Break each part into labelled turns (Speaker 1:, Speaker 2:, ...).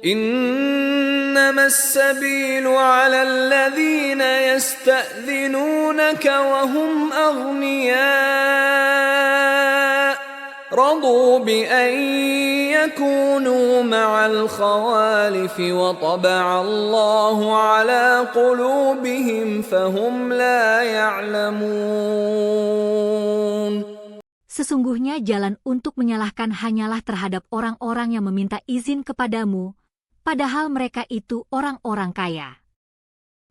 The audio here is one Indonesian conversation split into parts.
Speaker 1: إنما السبيل على الذين يستأذنونك وهم أغنياء رضوا بأن يكونوا مع الخوالف وطبع الله على قلوبهم فهم لا يعلمون.
Speaker 2: Sesungguhnya jalan untuk menyalahkan hanyalah terhadap orang-orang yang meminta izin kepadamu, padahal mereka itu orang-orang kaya.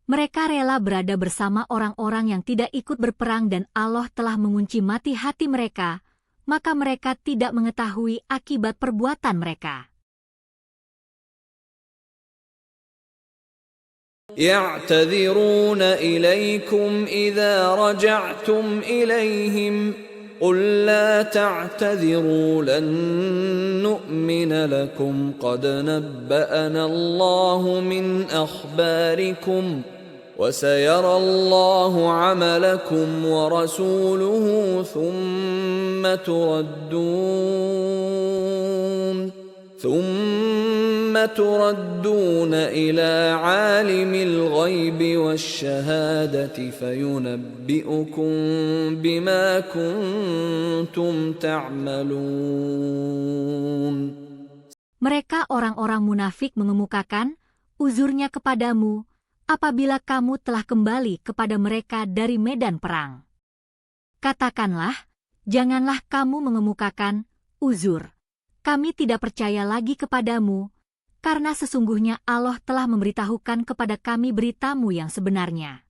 Speaker 2: Mereka rela berada bersama orang-orang yang tidak ikut berperang dan Allah telah mengunci mati hati mereka, maka mereka tidak mengetahui akibat perbuatan mereka.
Speaker 1: يعتذرون إليكم إذا رجعتم إليهم قل لا تعتذروا لن نؤمن لكم قد نبأنا الله من أخباركم وسيرى الله عملكم ورسوله ثم تردون إلى عالم الغيب والشهادة فينبئكم بما كنتم تعملون.
Speaker 2: Mereka orang-orang munafik mengemukakan uzurnya kepadamu apabila kamu telah kembali kepada mereka dari medan perang. Katakanlah, janganlah kamu mengemukakan uzur. Kami tidak percaya lagi kepadamu, karena sesungguhnya Allah telah memberitahukan kepada kami beritamu yang sebenarnya.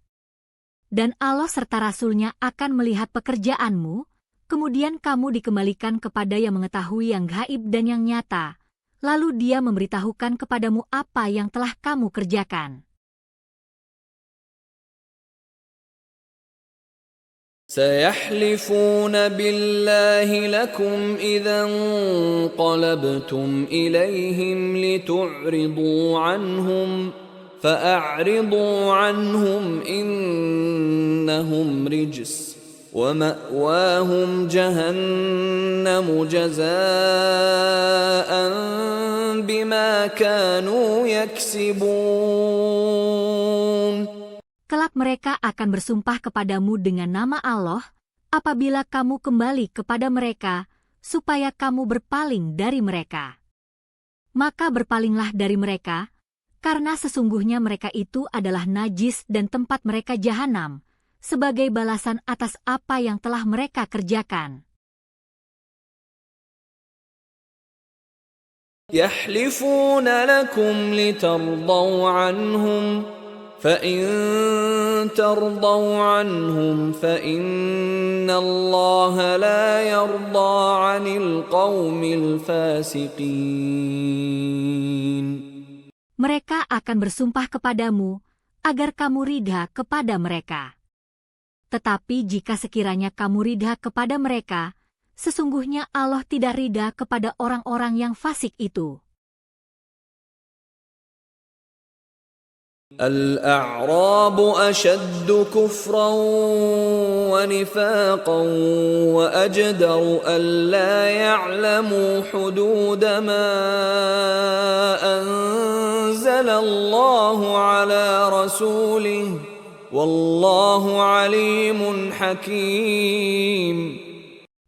Speaker 2: Dan Allah serta Rasul-Nya akan melihat pekerjaanmu, kemudian kamu dikembalikan kepada yang mengetahui yang gaib dan yang nyata, lalu Dia memberitahukan kepadamu apa yang telah kamu kerjakan.
Speaker 1: سيحلفون بالله لكم إذا انقلبتم إليهم لتعرضوا عنهم فأعرضوا عنهم إنهم رجس ومأواهم جهنم جزاء بما كانوا يكسبون.
Speaker 2: Kelak mereka akan bersumpah kepadamu dengan nama Allah, apabila kamu kembali kepada mereka, supaya kamu berpaling dari mereka. Maka berpalinglah dari mereka, karena sesungguhnya mereka itu adalah najis dan tempat mereka jahanam, sebagai balasan atas apa yang telah mereka kerjakan.
Speaker 1: يحلفون لكم لترضوا عنهم فإن ترضوا عنهم فإن الله لا يرضى عن القوم الفاسقين.
Speaker 2: Mereka akan bersumpah kepadamu agar kamu ridha kepada mereka. Tetapi jika sekiranya kamu ridha kepada mereka, sesungguhnya Allah tidak ridha kepada orang-orang yang fasik itu.
Speaker 1: الأعراب أشد كفرا ونفاقا وأجدر ألا يعلموا حدود ما أنزل الله على رسوله والله عليم حكيم.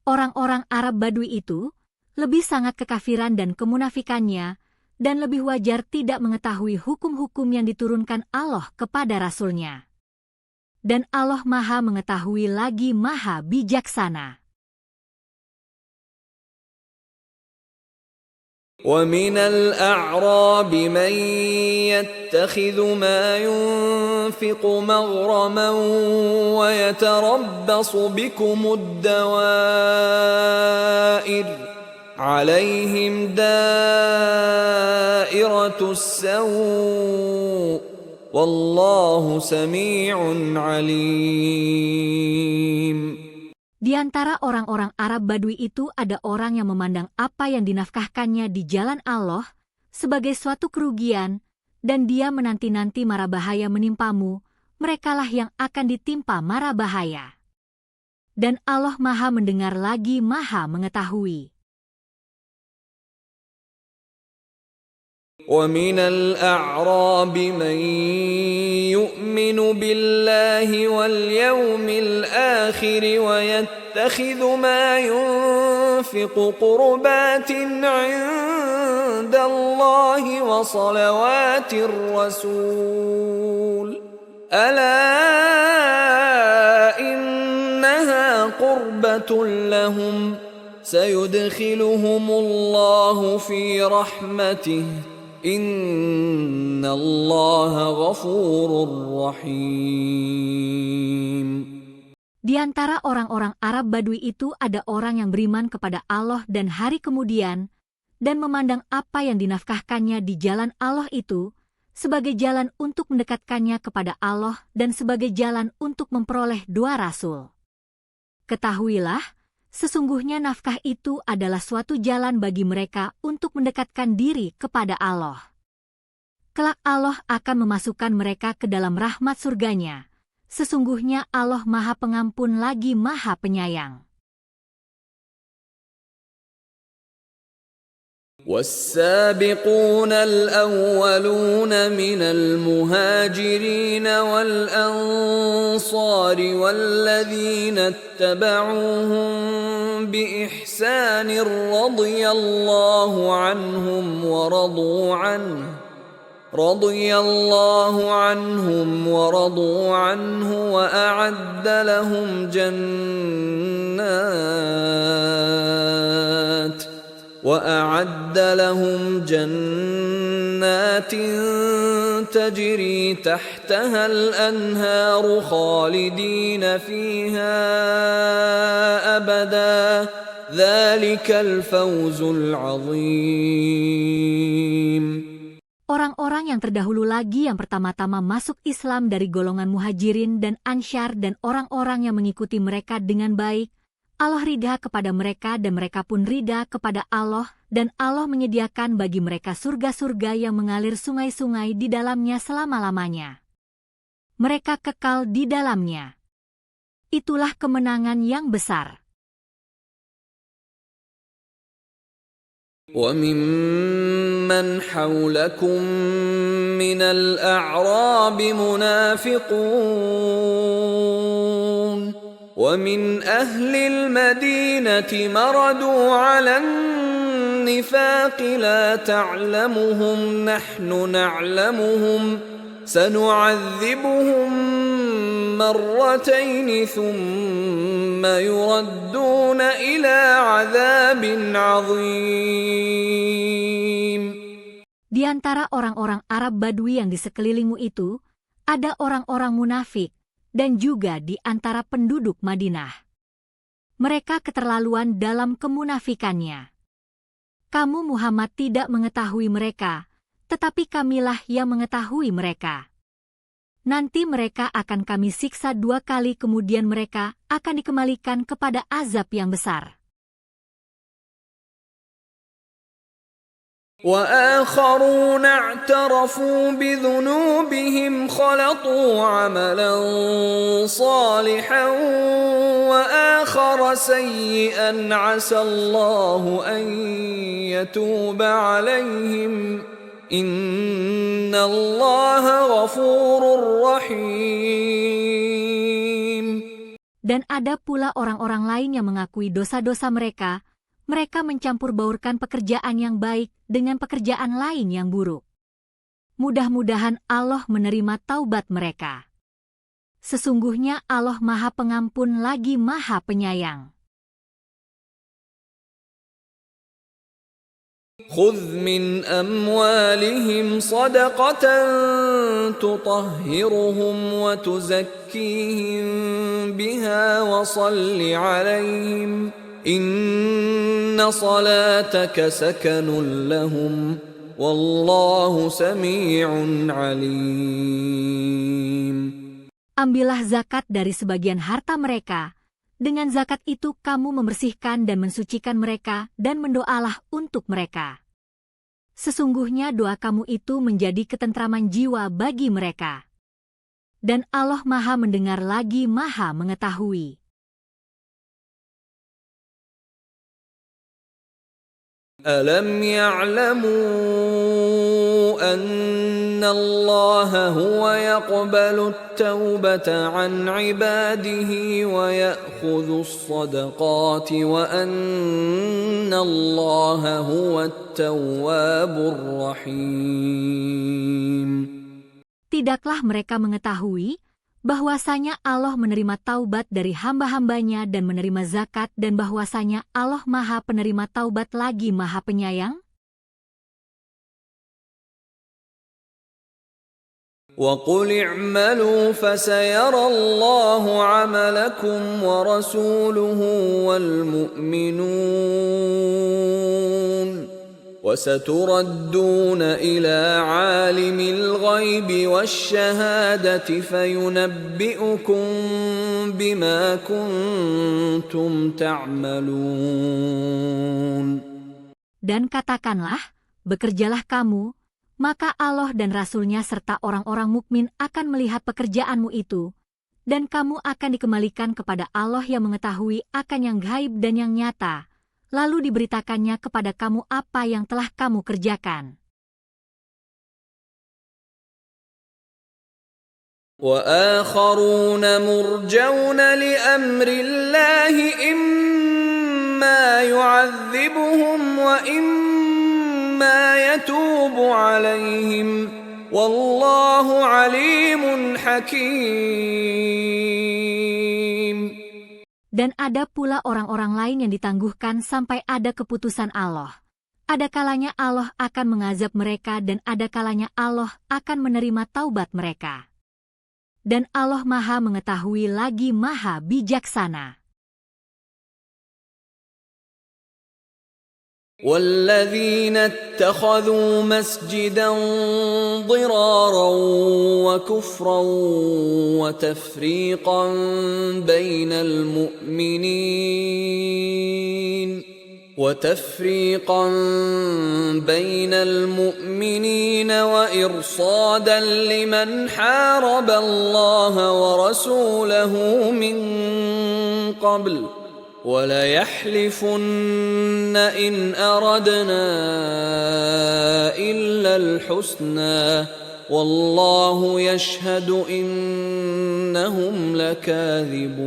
Speaker 2: Orang-orang Arab Badui itu lebih sangat kekafiran dan kemunafikannya, dan lebih wajar tidak mengetahui hukum-hukum yang diturunkan Allah kepada Rasul-Nya. Dan Allah Maha mengetahui lagi Maha bijaksana.
Speaker 1: وَمِنَ الْأَعْرَابِ مَنْ يَتَّخِذُ مَا يُنْفِقُ مَغْرَمًا وَيَتَرَبَّصُ بِكُمُ الدَّوَائِرَ عليهم دائرة السوء والله سميع عليم.
Speaker 2: Di antara orang-orang Arab Badui itu ada orang yang memandang apa yang dinafkahkannya di jalan Allah sebagai suatu kerugian, dan dia menanti-nanti mara bahaya menimpamu, merekalah yang akan ditimpa mara bahaya. Dan Allah Maha mendengar lagi Maha mengetahui.
Speaker 1: ومن الأعراب من يؤمن بالله واليوم الآخر ويتخذ ما ينفق قربات عند الله وصلوات الرسول ألا إنها قربة لهم سيدخلهم الله في رحمته إن الله غفور رحيم.
Speaker 2: Di antara orang-orang Arab Badui itu ada orang yang beriman kepada Allah dan hari kemudian, dan memandang apa yang dinafkahkannya di jalan Allah itu sebagai jalan untuk mendekatkannya kepada Allah dan sebagai jalan untuk memperoleh dua rasul. Ketahuilah, sesungguhnya nafkah itu adalah suatu jalan bagi mereka untuk mendekatkan diri kepada Allah. Kelak Allah akan memasukkan mereka ke dalam rahmat surganya. Sesungguhnya Allah Maha Pengampun lagi Maha Penyayang.
Speaker 1: والسابقون الأولون من المهاجرين والأنصار والذين اتبعوهم بإحسان رضي الله عنهم ورضوا عنه وأعد لهم جنات تجري تحتها الأنهار خالدين فيها أبدا ذلك الفوز العظيم.
Speaker 2: Orang-orang yang terdahulu lagi yang pertama-tama masuk Islam dari golongan muhajirin dan ansyar dan orang-orang yang mengikuti mereka dengan baik, Allah ridha kepada mereka dan mereka pun ridha kepada Allah, dan Allah menyediakan bagi mereka surga-surga yang mengalir sungai-sungai di dalamnya selama-lamanya. Mereka kekal di dalamnya. Itulah kemenangan yang besar.
Speaker 1: وَمِمَّنْ حَوْلَكُمْ مِنَ الْأَعْرَابِ مُنَافِقُونَ وَمِنْ أَهْلِ الْمَدِينَةِ مَرَدُوا عَلَى النِّفَاقِ لَا تَعْلَمُهُمْ نَحْنُ نَعْلَمُهُمْ سَنُعَذِّبُهُمْ مرتين ثم يردون إلى عذاب عظيم.
Speaker 2: Di antara orang-orang Arab Badui yang di sekelilingmu itu, ada orang-orang munafik, dan juga di antara penduduk Madinah. Mereka keterlaluan dalam kemunafikannya. Kamu Muhammad tidak mengetahui mereka, tetapi kamilah yang mengetahui mereka. Nanti mereka akan kami siksa 2 kali, kemudian mereka akan dikembalikan kepada azab yang besar.
Speaker 1: وَآخَرُونَ اعْتَرَفُوا بِذُنُوبِهِمْ خَلَطُوا عَمَلًا صَالِحًا وَآخَرَ سَيِّئًا عَسَى اللَّهُ أَن يَتُوبَ عَلَيْهِمْ Inna Allah ghafurur rahim.
Speaker 2: Dan ada pula orang-orang lain yang mengakui dosa-dosa mereka. Mereka mencampur baurkan pekerjaan yang baik dengan pekerjaan lain yang buruk. Mudah-mudahan Allah menerima taubat mereka. Sesungguhnya Allah Maha Pengampun lagi Maha Penyayang.
Speaker 1: خذ من أموالهم صدقة تطهرهم وتزكيهم بها وصل عليهم إن صلاتك سكن لهم والله سميع عليم.
Speaker 2: Ambillah zakat dari sebagian harta mereka. Dengan zakat itu kamu membersihkan dan mensucikan mereka dan mendoalah untuk mereka. Sesungguhnya doa kamu itu menjadi ketentraman jiwa bagi mereka. Dan Allah Maha mendengar lagi Maha mengetahui.
Speaker 1: ألم يعلموا أن الله هو يقبل التوبة عن عباده ويأخذ الصدقات وأن الله هو التواب الرحيم.
Speaker 2: Tidaklah mereka mengetahui bahwasanya Allah menerima taubat dari hamba-hambanya dan menerima zakat dan bahwasanya Allah Maha Penerima Taubat lagi Maha Penyayang?
Speaker 1: وَقُلِ اعْمَلُوا فَسَيَرَى اللَّهُ عَمَلَكُمْ وَرَسُولُهُ وَالْمُؤْمِنُونَ وَسَتُرَدُّونَ إِلَى عَالِمِ الْغَيْبِ وَالشَّهَادَةِ فَيُنَبِّئُكُم بِمَا كُنتُمْ تَعْمَلُونَ.
Speaker 2: Dan katakanlah, bekerjalah kamu, maka Allah dan Rasul-Nya serta orang-orang mukmin akan melihat pekerjaanmu itu, dan kamu akan dikembalikan kepada Allah yang mengetahui akan yang gaib dan yang nyata, lalu diberitakannya kepada kamu apa yang telah kamu kerjakan.
Speaker 1: وَآخَرُونَ مُرْجَوْنَ لِأَمْرِ اللَّهِ إِمَّا يُعَذِّبُهُمْ وَإِمَّا يَتُوبُ عَلَيْهِمْ وَاللَّهُ عَلِيمٌ حَكِيمٌ.
Speaker 2: Dan ada pula orang-orang lain yang ditangguhkan sampai ada keputusan Allah. Ada kalanya Allah akan mengazab mereka dan ada kalanya Allah akan menerima taubat mereka. Dan Allah Maha Mengetahui lagi Maha Bijaksana.
Speaker 1: وَالَّذِينَ اتَّخَذُوا مَسْجِدًا ضِرَارًا وَكُفْرًا وَتَفْرِيقًا بَيْنَ الْمُؤْمِنِينَ وَإِرْصَادًا لِمَنْ حَارَبَ اللَّهَ وَرَسُولَهُ مِنْ قَبْلُ وَلَيَحْلِفُنَّ إِنْ أَرَدْنَا إِلَّا الْحُسْنَى وَاللَّهُ يَشْهَدُ إِنَّهُمْ لَكَاذِبُونَ.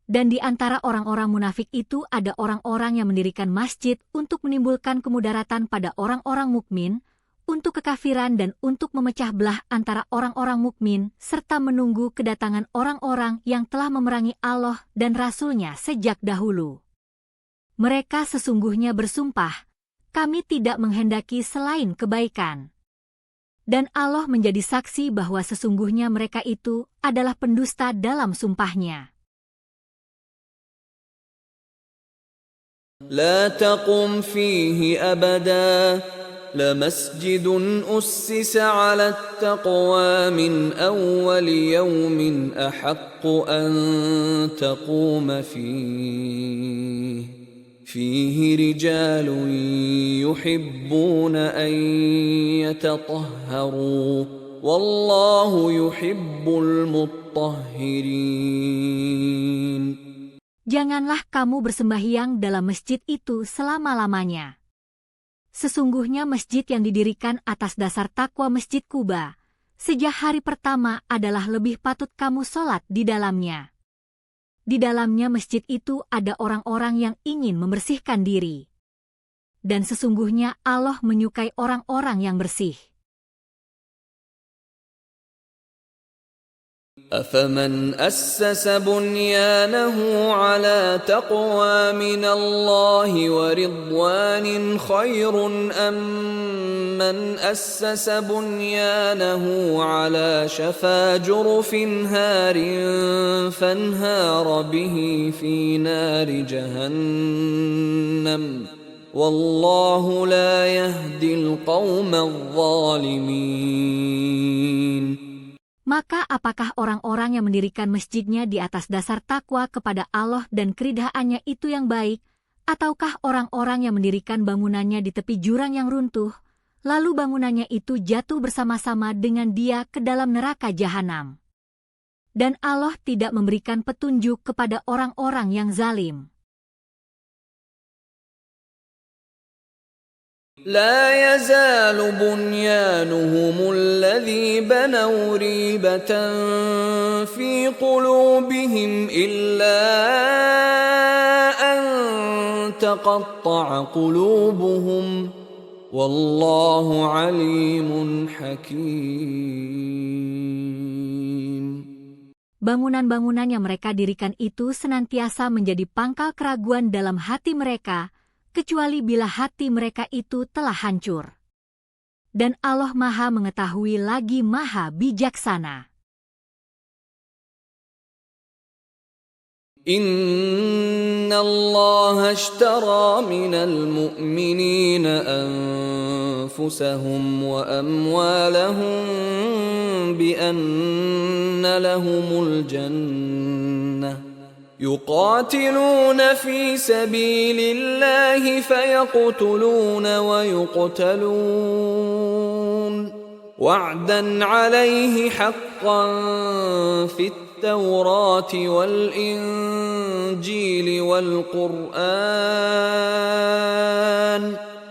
Speaker 2: Dan di antara orang-orang munafik itu ada orang-orang yang mendirikan masjid untuk menimbulkan kemudaratan pada orang-orang mukmin, untuk kekafiran dan untuk memecah belah antara orang-orang mukmin, serta menunggu kedatangan orang-orang yang telah memerangi Allah dan Rasul-Nya sejak dahulu. Mereka sesungguhnya bersumpah, kami tidak menghendaki selain kebaikan. Dan Allah menjadi saksi bahwa sesungguhnya mereka itu adalah pendusta dalam sumpahnya.
Speaker 1: لا تقم فيه أبدا لمسجد أسس على التقوى من أول يوم أحق أن تقوم فيه رجال يحبون أن يتطهروا والله يحب المطهرين.
Speaker 2: Janganlah kamu bersembahyang dalam masjid itu selama-lamanya. Sesungguhnya masjid yang didirikan atas dasar takwa Masjid Kuba, sejak hari pertama adalah lebih patut kamu sholat di dalamnya. Di dalamnya masjid itu ada orang-orang yang ingin membersihkan diri. Dan sesungguhnya Allah menyukai orang-orang yang bersih.
Speaker 1: أفمن أسس بنيانه على تقوى من الله ورضوان خير أم من أسس بنيانه على شفا جرف هار فانهار به في نار جهنم والله لا يهدي القوم الظالمين.
Speaker 2: Maka apakah orang-orang yang mendirikan masjidnya di atas dasar takwa kepada Allah dan keridhaannya itu yang baik, ataukah orang-orang yang mendirikan bangunannya di tepi jurang yang runtuh, lalu bangunannya itu jatuh bersama-sama dengan dia ke dalam neraka jahanam? Dan Allah tidak memberikan petunjuk kepada orang-orang yang zalim.
Speaker 1: لا يزال بنيانهم الذي بنوا ريبة في قلوبهم إلا أن تقطع قلوبهم والله عليم حكيم.
Speaker 2: Bangunan-bangunan yang mereka dirikan itu senantiasa menjadi pangkal keraguan dalam hati mereka, kecuali bila hati mereka itu telah hancur. Dan Allah Maha Mengetahui lagi Maha Bijaksana.
Speaker 1: Inna Allah ashtara minal mu'minina anfusahum wa amwalahum bi anna lahumul jannah. يقاتلون في سبيل الله فيقتلون ويقتلون وعدا عليه حقا في التوراة والإنجيل والقرآن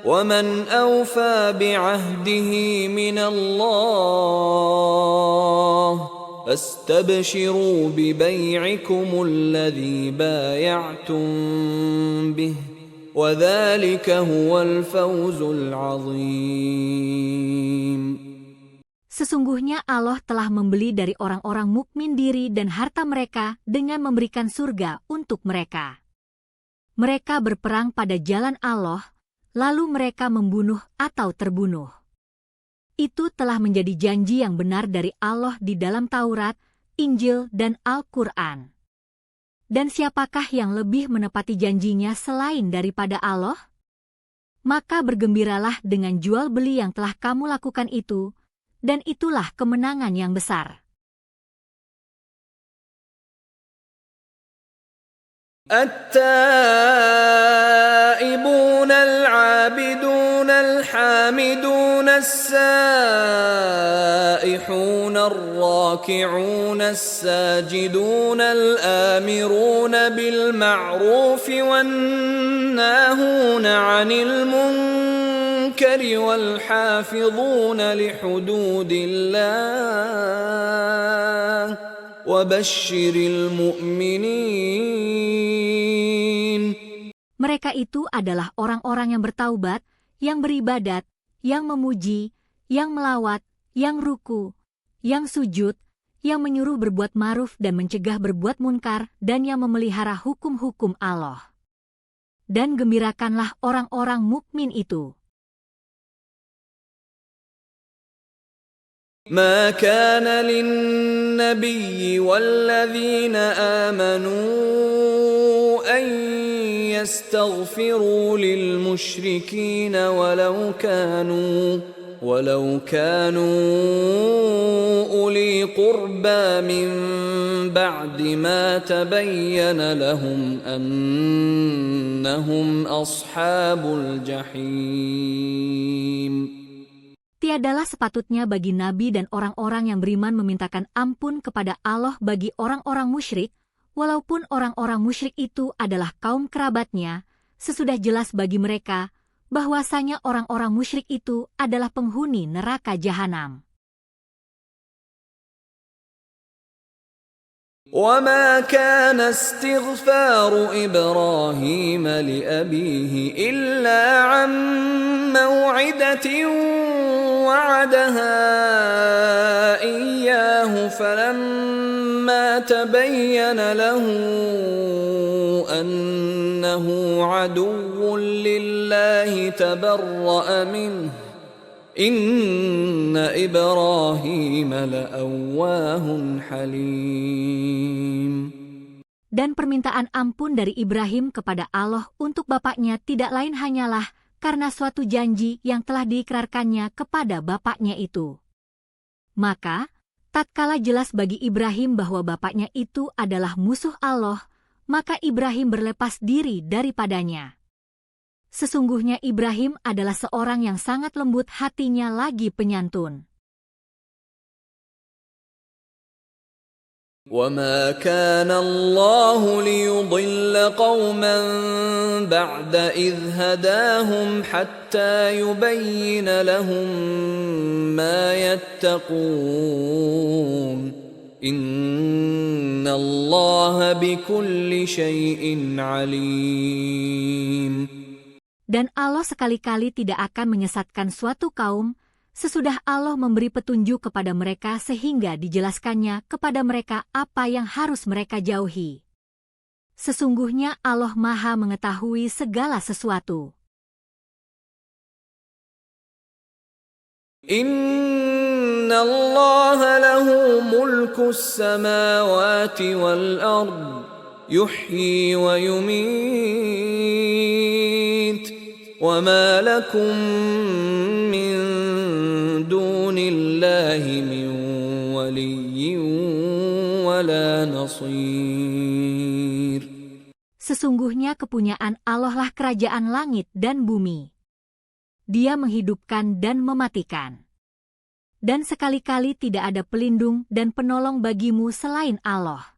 Speaker 1: ومن أوفى بعهده من الله فاستبشروا ببيعكم الذي بايعتم به وذلك هو الفوز العظيم.
Speaker 2: Sesungguhnya Allah telah membeli dari orang-orang mukmin diri dan harta mereka dengan memberikan surga untuk mereka. Mereka berperang pada jalan Allah, lalu mereka membunuh atau terbunuh. Itu telah menjadi janji yang benar dari Allah di dalam Taurat, Injil, dan Al-Quran. Dan siapakah yang lebih menepati janjinya selain daripada Allah? Maka bergembiralah dengan jual beli yang telah kamu lakukan itu, dan itulah kemenangan yang besar.
Speaker 1: التائبون العابدون الحامدون السائحون الراكعون الساجدون الآمرون بالمعروف والناهون عن المنكر والحافظون لحدود الله وبشر المؤمنين.
Speaker 2: Mereka itu adalah orang-orang yang bertaubat, yang beribadat, yang memuji, yang melawat, yang ruku, yang sujud, yang menyuruh berbuat ma'ruf dan mencegah berbuat munkar, dan yang memelihara hukum-hukum Allah. Dan gembirakanlah orang-orang mukmin itu.
Speaker 1: ما كان للنبي والذين آمنوا أن يستغفروا للمشركين ولو كانوا أولي قربى من بعد ما تبين لهم أنهم أصحاب الجحيم.
Speaker 2: Tiadalah sepatutnya bagi nabi dan orang-orang yang beriman memintakan ampun kepada Allah bagi orang-orang musyrik, walaupun orang-orang musyrik itu adalah kaum kerabatnya, sesudah jelas bagi mereka bahwasanya orang-orang musyrik itu adalah penghuni neraka jahanam.
Speaker 1: وما كان استغفار إبراهيم لأبيه إلا عن موعدة وعدها إياه فلما تبين له أنه عدو لله تبرأ منه إن إبراهيم لأواه حليم.
Speaker 2: Dan permintaan ampun dari Ibrahim kepada Allah untuk bapaknya tidak lain hanyalah karena suatu janji yang telah diikrarkannya kepada bapaknya itu. Maka, tatkala jelas bagi Ibrahim bahwa bapaknya itu adalah musuh Allah, maka Ibrahim berlepas diri daripadanya. Sesungguhnya Ibrahim adalah seorang yang sangat lembut hatinya lagi penyantun.
Speaker 1: وما كان الله ليضل قوما بعد إذ هداهم حتى يبين لهم ما يتقون إن الله بكل شيء عليم.
Speaker 2: Dan Allah sekali-kali tidak akan menyesatkan suatu kaum sesudah Allah memberi petunjuk kepada mereka sehingga dijelaskannya kepada mereka apa yang harus mereka jauhi. Sesungguhnya Allah Maha mengetahui segala sesuatu.
Speaker 1: Inna Allah lahu mulkus samawati wal ard yuhyi wa yumit wa ma lakum min dunillahi min waliyyin wala nasir.
Speaker 2: Sesungguhnya kepunyaan Allah lah kerajaan langit dan bumi. Dia menghidupkan dan mematikan. Dan sekali-kali tidak ada pelindung dan penolong bagimu selain Allah.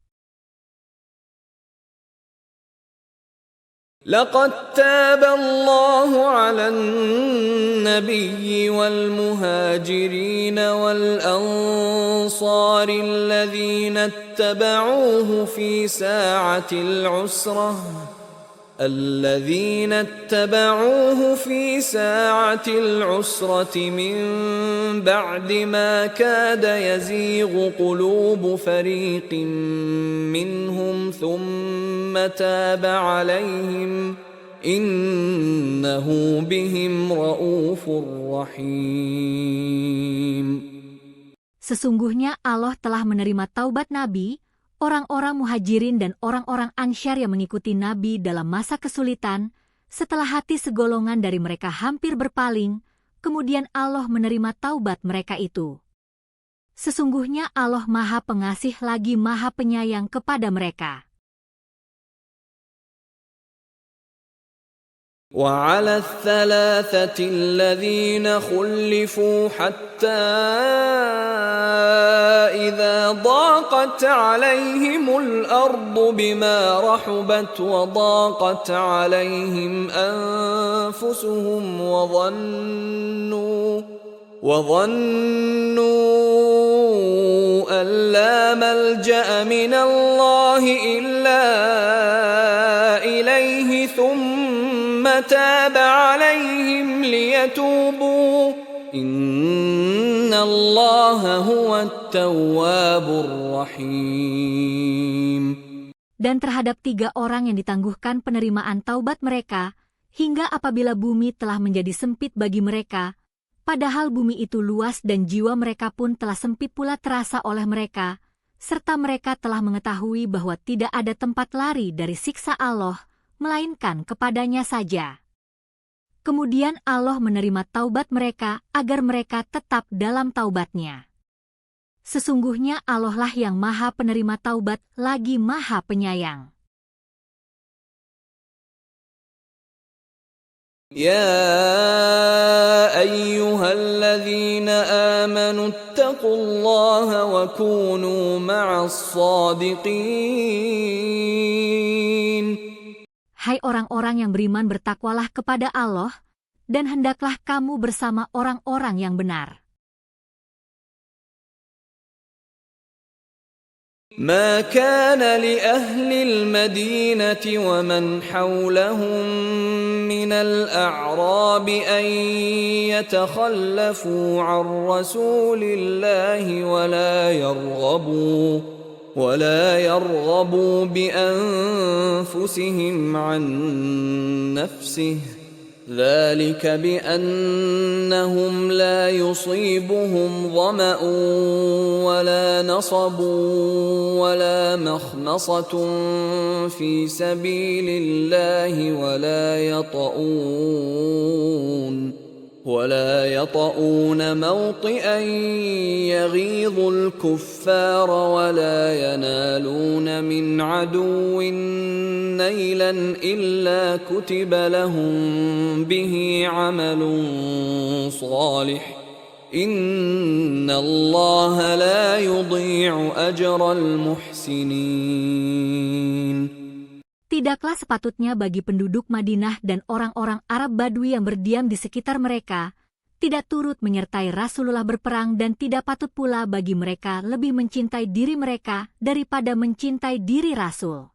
Speaker 1: لقد تاب الله على النبي والمهاجرين والأنصار الذين اتبعوه في ساعة العسرة من بعد ما كاد يزيغ قلوب فريق منهم ثم تاب عليهم إنه بهم رؤوف رحيم.
Speaker 2: Sesungguhnya Allah telah menerima taubat Nabi, orang-orang muhajirin dan orang-orang Ansyar yang mengikuti Nabi dalam masa kesulitan, setelah hati segolongan dari mereka hampir berpaling, kemudian Allah menerima taubat mereka itu. Sesungguhnya Allah Maha Pengasih lagi Maha Penyayang kepada mereka.
Speaker 1: وعلى الثلاثة الذين خلفوا حتى إذا ضاقت عليهم الأرض بما رحبت وضاقت عليهم أنفسهم وظنوا أن لا ملجأ من الله إلا إليه ثم تاب عليهم ليتوبوا إن الله هو التواب الرحيم.
Speaker 2: Dan terhadap 3 orang yang ditangguhkan penerimaan taubat mereka, hingga apabila bumi telah menjadi sempit bagi mereka, padahal bumi itu luas dan jiwa mereka pun telah sempit pula terasa oleh mereka, serta mereka telah mengetahui bahwa tidak ada tempat lari dari siksa Allah, melainkan kepadanya saja. Kemudian Allah menerima taubat mereka agar mereka tetap dalam taubatnya. Sesungguhnya Allah lah yang Maha Penerima Taubat lagi Maha Penyayang.
Speaker 1: يا أيها الذين آمنوا اتقوا الله وكونوا مع الصادقين.
Speaker 2: Hai orang-orang yang beriman, bertakwalah kepada Allah, dan hendaklah kamu bersama orang-orang yang benar.
Speaker 1: ما كان لأهل المدينة ومن حولهم من الأعراب أن يتخلفوا عن رسول الله ولا يرغبوا بأنفسهم عن نفسه ذلك بأنهم لا يصيبهم ظمأ ولا نصب ولا مخمصة في سبيل الله ولا يطؤون موطئا يغيظ الكفار ولا ينالون من عدو نيلا إلا كتب لهم به عمل صالح Innallaha la yudhi'u ajral muhsinin.
Speaker 2: Tidaklah sepatutnya bagi penduduk Madinah dan orang-orang Arab Badui yang berdiam di sekitar mereka, tidak turut menyertai Rasulullah berperang dan tidak patut pula bagi mereka lebih mencintai diri mereka daripada mencintai diri Rasul.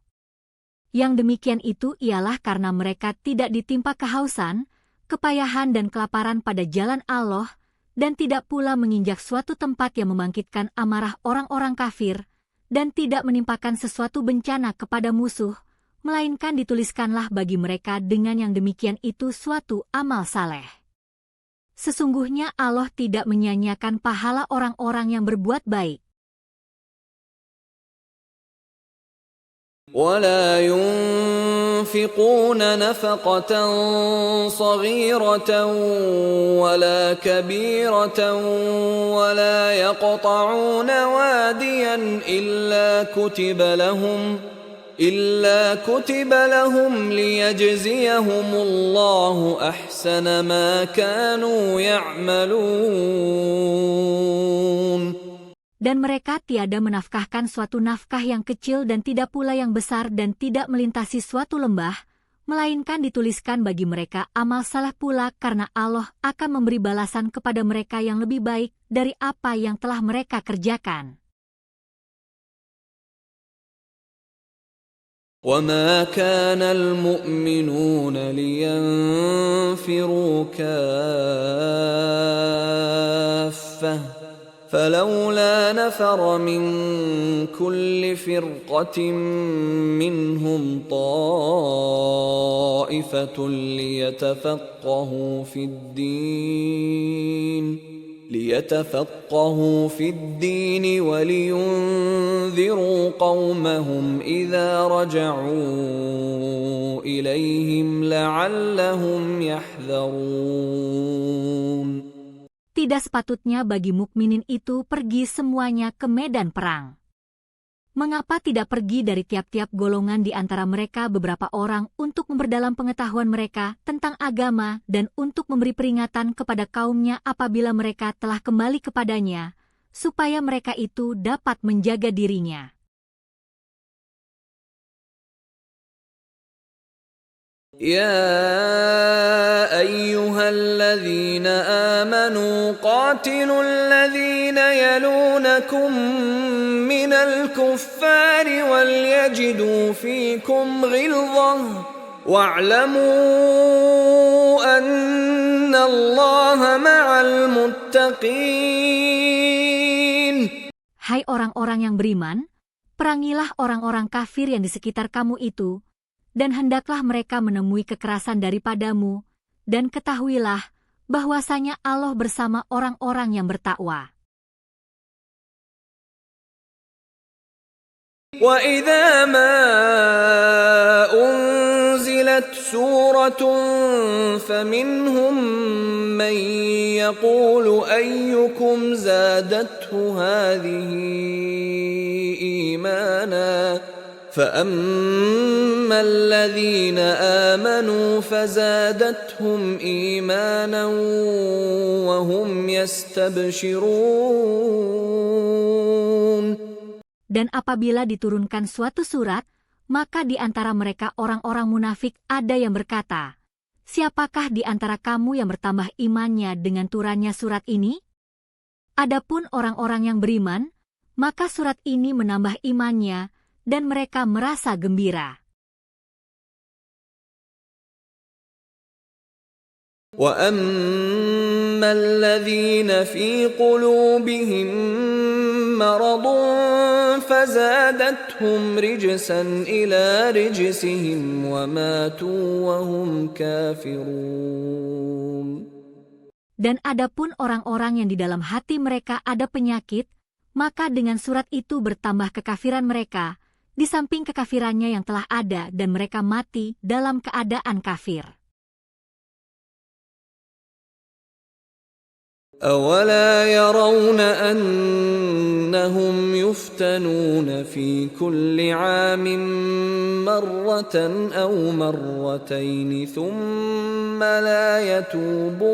Speaker 2: Yang demikian itu ialah karena mereka tidak ditimpa kehausan, kepayahan dan kelaparan pada jalan Allah, dan tidak pula menginjak suatu tempat yang membangkitkan amarah orang-orang kafir, dan tidak menimpakan sesuatu bencana kepada musuh, melainkan dituliskanlah bagi mereka dengan yang demikian itu suatu amal saleh. Sesungguhnya Allah tidak menyia-nyiakan pahala orang-orang yang berbuat baik.
Speaker 1: ولا ينفقون نفقة صغيرة ولا كبيرة ولا يقطعون واديا إلا كتب لهم ليجزيهم الله أحسن ما كانوا يعملون.
Speaker 2: Dan mereka tiada menafkahkan suatu nafkah yang kecil dan tidak pula yang besar dan tidak melintasi suatu lembah, melainkan dituliskan bagi mereka amal saleh pula karena Allah akan memberi balasan kepada mereka yang lebih baik dari apa yang telah mereka kerjakan.
Speaker 1: وَمَا كَانَ الْمُؤْمِنُونَ لِيَنْفِرُوا كَافَّةً فلولا نفر من كل فرقة منهم طائفة ليتفقهوا في الدين ولينذروا قومهم إذا رجعوا إليهم لعلهم يحذرون.
Speaker 2: Tidak sepatutnya bagi mukminin itu pergi semuanya ke medan perang. Mengapa tidak pergi dari tiap-tiap golongan di antara mereka beberapa orang untuk memperdalam pengetahuan mereka tentang agama dan untuk memberi peringatan kepada kaumnya apabila mereka telah kembali kepadanya, supaya mereka itu dapat menjaga dirinya.
Speaker 1: يا أيها الذين آمنوا قاتلوا الذين يلونكم من الكفار وليجدوا فيكم غلظة واعلموا أن الله مع المتقين.
Speaker 2: Hai orang-orang yang beriman, perangilah orang-orang kafir yang di sekitar kamu itu, dan hendaklah mereka menemui kekerasan daripadamu, dan ketahuilah bahwasanya Allah bersama orang-orang yang bertakwa.
Speaker 1: وَإِذَا مَا أُنْزِلَتْ سُورَةٌ فَمِنْهُمْ مَنْ يَقُولُ أَيُّكُمْ زَادَتْهُ هَذِهِ إِيمَانًا فَأَمَّا الَّذِينَ آمَنُوا فَزَادَتْهُمْ إِيمَانًا وَهُمْ يَسْتَبْشِرُونَ.
Speaker 2: Dan apabila diturunkan suatu surat, maka di antara mereka orang-orang munafik ada yang berkata, "Siapakah di antara kamu yang bertambah imannya dengan turunnya surat ini?" Adapun orang-orang yang beriman, maka surat ini menambah imannya, dan mereka merasa gembira.
Speaker 1: وَأَمَّا الَّذِينَ فِي قُلُوبِهِم مَّرَضٌ فَزَادَتْهُمْ رِجْسًا إِلَى رِجْسِهِمْ وَمَاتُوا وَهُمْ كَافِرُونَ.
Speaker 2: Dan adapun orang-orang yang di dalam hati mereka ada penyakit, maka dengan surat itu bertambah kekafiran mereka, di samping kekafirannya yang telah ada dan mereka mati dalam keadaan kafir.
Speaker 1: أَوَلَا يَرَوْنَ أَنَّهُمْ يُفْتَنُونَ فِي كُلِّ عَامٍ مَّرَّةً أَوْ مَرَّتَيْنِ ثُمَّ لَا يَتُوبُونَ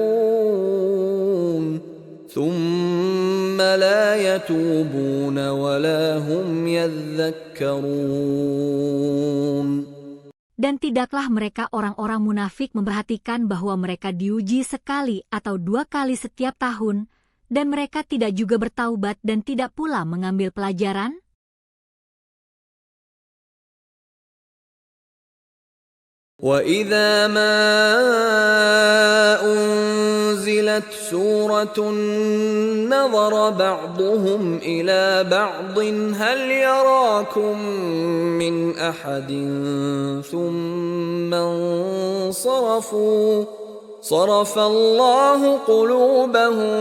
Speaker 1: ثم لا يتوبون ولا هم يذكرون.
Speaker 2: Dan tidaklah mereka orang-orang munafik memperhatikan bahwa mereka diuji sekali atau 2 kali setiap tahun, dan mereka tidak juga bertaubat dan tidak pula mengambil pelajaran?
Speaker 1: وَإِذَا مَا أُنْزِلَتْ سُورَةٌ نَظَرَ بَعْضُهُمْ إِلَى بَعْضٍ هَلْ يَرَاكُمْ مِنْ أَحَدٍ ثُمَّ انصَرَفُوا صَرَفَ اللَّهُ قُلُوبَهُمْ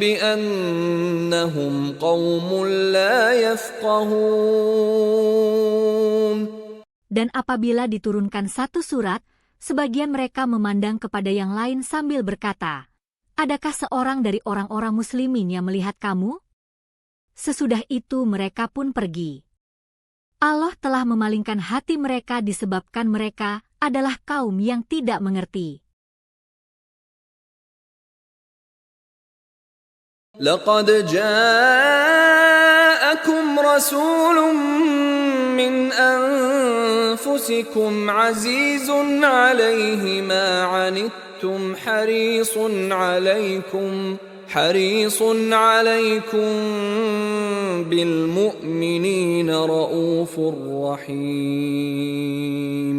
Speaker 1: بِأَنَّهُمْ قَوْمٌ لَا يَفْقَهُونَ.
Speaker 2: Dan apabila diturunkan satu surat, sebagian mereka memandang kepada yang lain sambil berkata, "Adakah seorang dari orang-orang muslimin yang melihat kamu?" Sesudah itu mereka pun pergi. Allah telah memalingkan hati mereka disebabkan mereka adalah kaum yang tidak mengerti.
Speaker 1: لقد جاءكم رسول من أنفسكم عزيز عليه ما عنتم حريص عليكم بالمؤمنين رؤوف رحيم.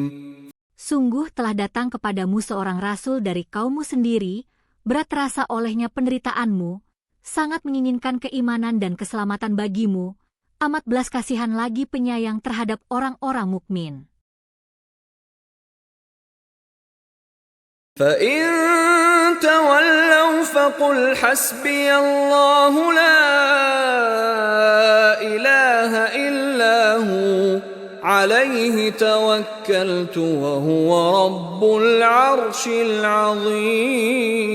Speaker 2: Sungguh telah datang kepadamu seorang rasul dari kaummu sendiri, berat terasa olehnya penderitaanmu, sangat menginginkan keimanan dan keselamatan bagimu, amat belas kasihan lagi penyayang terhadap orang-orang mukmin.
Speaker 1: فَإِن تَوَلَّوْا فَقُلْ حَسْبِيَ اللَّهُ لَا إِلَٰهَ إِلَّا هُوَ عَلَيْهِ تَوَكَّلْتُ وَهُوَ رَبُّ الْعَرْشِ الْعَظِيمِ.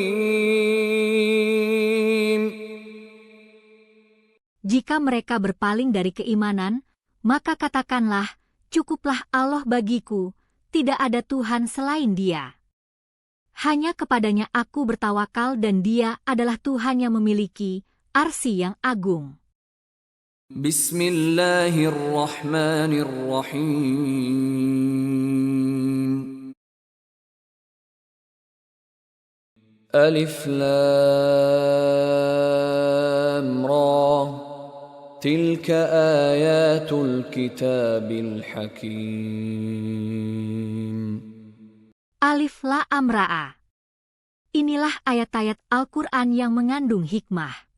Speaker 2: Jika mereka berpaling dari keimanan, maka katakanlah, cukuplah Allah bagiku, tidak ada Tuhan selain Dia. Hanya kepadanya aku bertawakal dan Dia adalah Tuhan yang memiliki arsy yang agung.
Speaker 1: Bismillahirrahmanirrahim. Alif Lam Ra. Tilka ayatul kitabil hakim.
Speaker 2: Alif Lam Ra. Inilah ayat-ayat Al-Quran yang mengandung hikmah.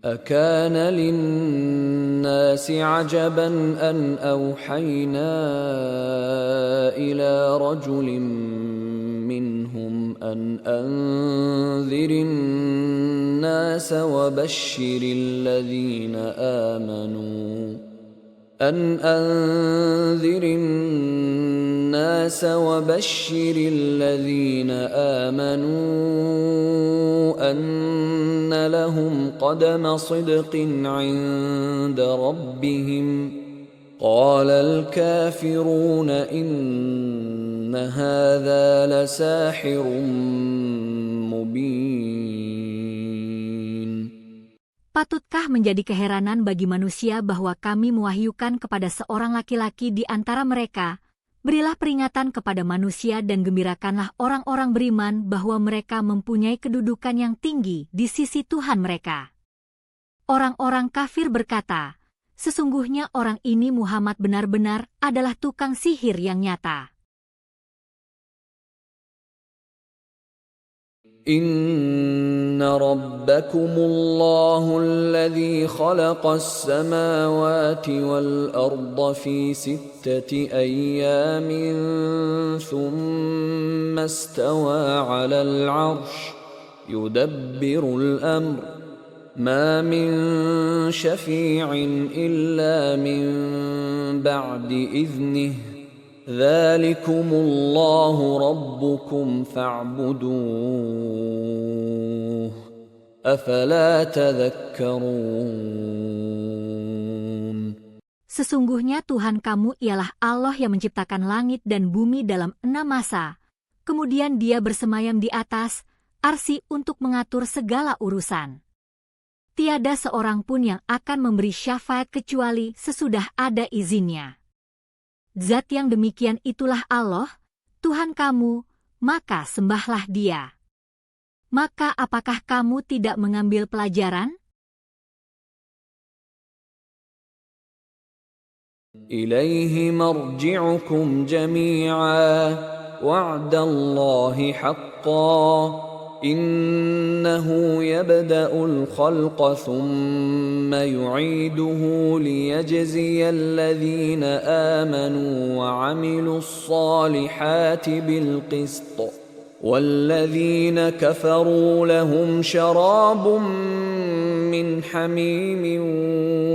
Speaker 1: أكان للناس عجبا أن أوحينا إلى رجل منهم أن أنذر الناس وبشر الذين آمنوا أن لهم قدم صدق عند ربهم قال الكافرون إن هذا لساحر مبين.
Speaker 2: Patutkah menjadi keheranan bagi manusia bahwa kami mewahyukan kepada seorang laki-laki di antara mereka, berilah peringatan kepada manusia dan gembirakanlah orang-orang beriman bahwa mereka mempunyai kedudukan yang tinggi di sisi Tuhan mereka. Orang-orang kafir berkata, sesungguhnya orang ini Muhammad benar-benar adalah tukang sihir yang nyata.
Speaker 1: Inna rabbakumullahu alladhi khalaqas samawati wal arda fi sittati ayyamin thumma istawa 'alal 'arsh yudabbirul amr ma min syafi'in illa min ba'di idhnihi Dzalikumullahu rabbukum fa'buduh. Afala tadhakkarun.
Speaker 2: Sesungguhnya Tuhan kamu ialah Allah yang menciptakan langit dan bumi dalam 6 masa, Kemudian dia bersemayam di atas arsy untuk mengatur segala urusan. Tiada seorang pun yang akan memberi syafaat kecuali sesudah ada izinnya. Zat yang demikian itulah Allah, Tuhan kamu, maka sembahlah Dia. Maka apakah kamu tidak mengambil pelajaran?
Speaker 1: إليه مرجعكم جميعا وعد الله حقا إنه يبدأ الخلق ثم يعيده ليجزي الذين آمنوا وعملوا الصالحات بالقسط والذين كفروا لهم شراب من حميم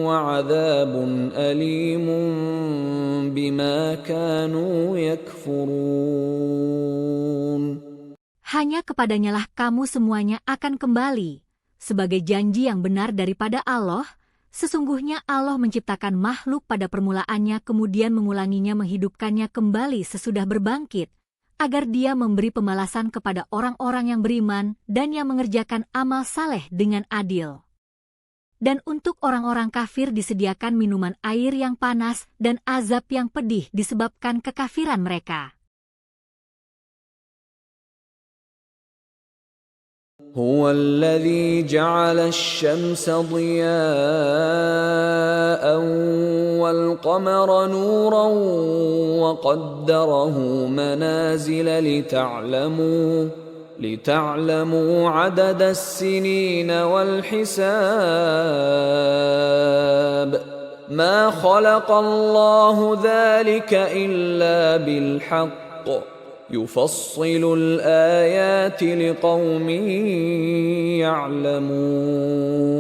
Speaker 1: وعذاب أليم بما كانوا يكفرون.
Speaker 2: Hanya kepadanyalah kamu semuanya akan kembali, sebagai janji yang benar daripada Allah. Sesungguhnya Allah menciptakan makhluk pada permulaannya kemudian mengulanginya menghidupkannya kembali sesudah berbangkit, agar Dia memberi pembalasan kepada orang-orang yang beriman dan yang mengerjakan amal saleh dengan adil. Dan untuk orang-orang kafir disediakan minuman air yang panas dan azab yang pedih disebabkan kekafiran mereka.
Speaker 1: هو الذي جعل الشمس ضياء والقمر نورا وقدره منازل لتعلموا عدد السنين والحساب ما خلق الله ذلك إلا بالحق يفصل الآيات لقوم يعلمون.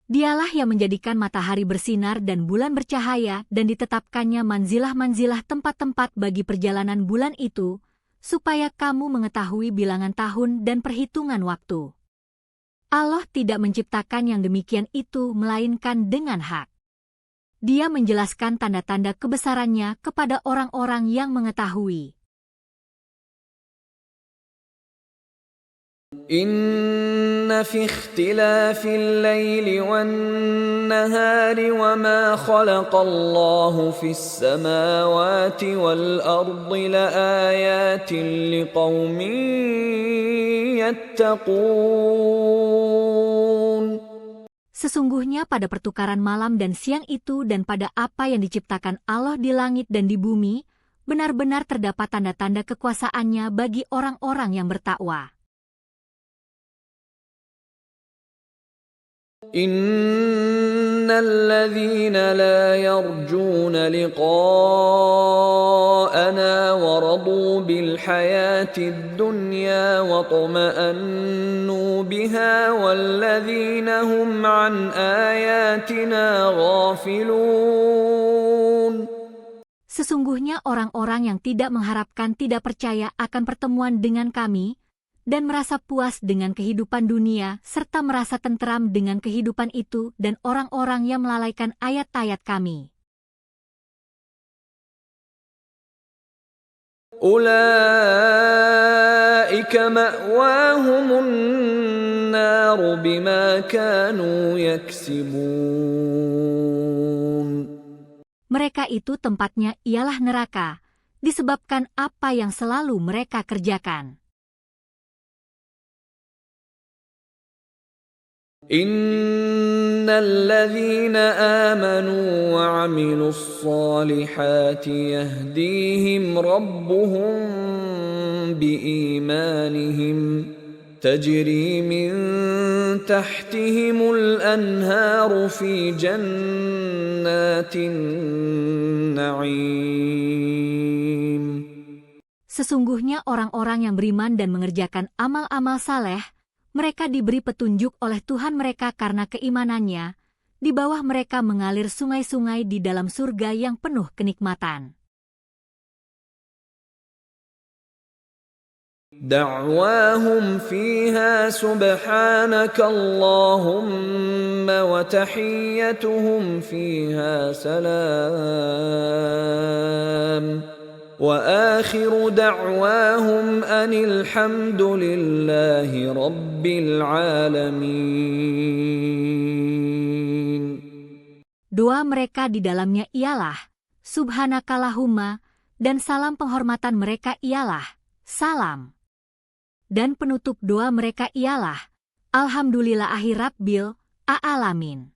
Speaker 2: Dialah yang menjadikan matahari bersinar dan bulan bercahaya dan ditetapkannya manzilah-manzilah tempat-tempat bagi perjalanan bulan itu, supaya kamu mengetahui bilangan tahun dan perhitungan waktu. Allah tidak menciptakan yang demikian itu melainkan dengan hak. Dia menjelaskan tanda-tanda kebesarannya kepada orang-orang yang mengetahui.
Speaker 1: Inna fi ikhtilafil laili wan nahari wa ma khalaqallahu fis samawati wal ardi laayatin liqaumin yattaqun.
Speaker 2: Sesungguhnya pada pertukaran malam dan siang itu dan pada apa yang diciptakan Allah di langit dan di bumi, benar-benar terdapat tanda-tanda kekuasaannya bagi orang-orang yang bertakwa.
Speaker 1: Innal ladzina la yarjuna liqa'ana wa radu bil hayatid dunya wa tuma'annu biha wal ladzina hum an ayatina ghafilun.
Speaker 2: Sesungguhnya orang-orang yang tidak mengharapkan tidak percaya akan pertemuan dengan kami, dan merasa puas dengan kehidupan dunia, serta merasa tenteram dengan kehidupan itu, dan orang-orang yang melalaikan ayat-ayat kami.
Speaker 1: Ulaika ma'wahumun naru bima kanu yaksibun.
Speaker 2: Mereka itu tempatnya ialah neraka, disebabkan apa yang selalu mereka kerjakan.
Speaker 1: Innal ladzina amanu wa 'amilus solihati yahdihim rabbuhum biimanihim tajri min tahtihimul anharu fi jannatin na'im.
Speaker 2: Sesungguhnya orang-orang yang beriman dan mengerjakan amal-amal saleh, mereka diberi petunjuk oleh Tuhan mereka karena keimanannya. Di bawah mereka mengalir sungai-sungai di dalam surga yang penuh kenikmatan.
Speaker 1: Da'wahum fiha subhanaka Allahumma wa tahiyyatuhum fiha salam. وآخر دعواهم أن الحمد لله رب العالمين.
Speaker 2: Doa mereka di dalamnya ialah, Subhanakallahumma, dan salam penghormatan mereka ialah, salam. Dan penutup doa mereka ialah, Alhamdulillahi Rabbil A'alamin.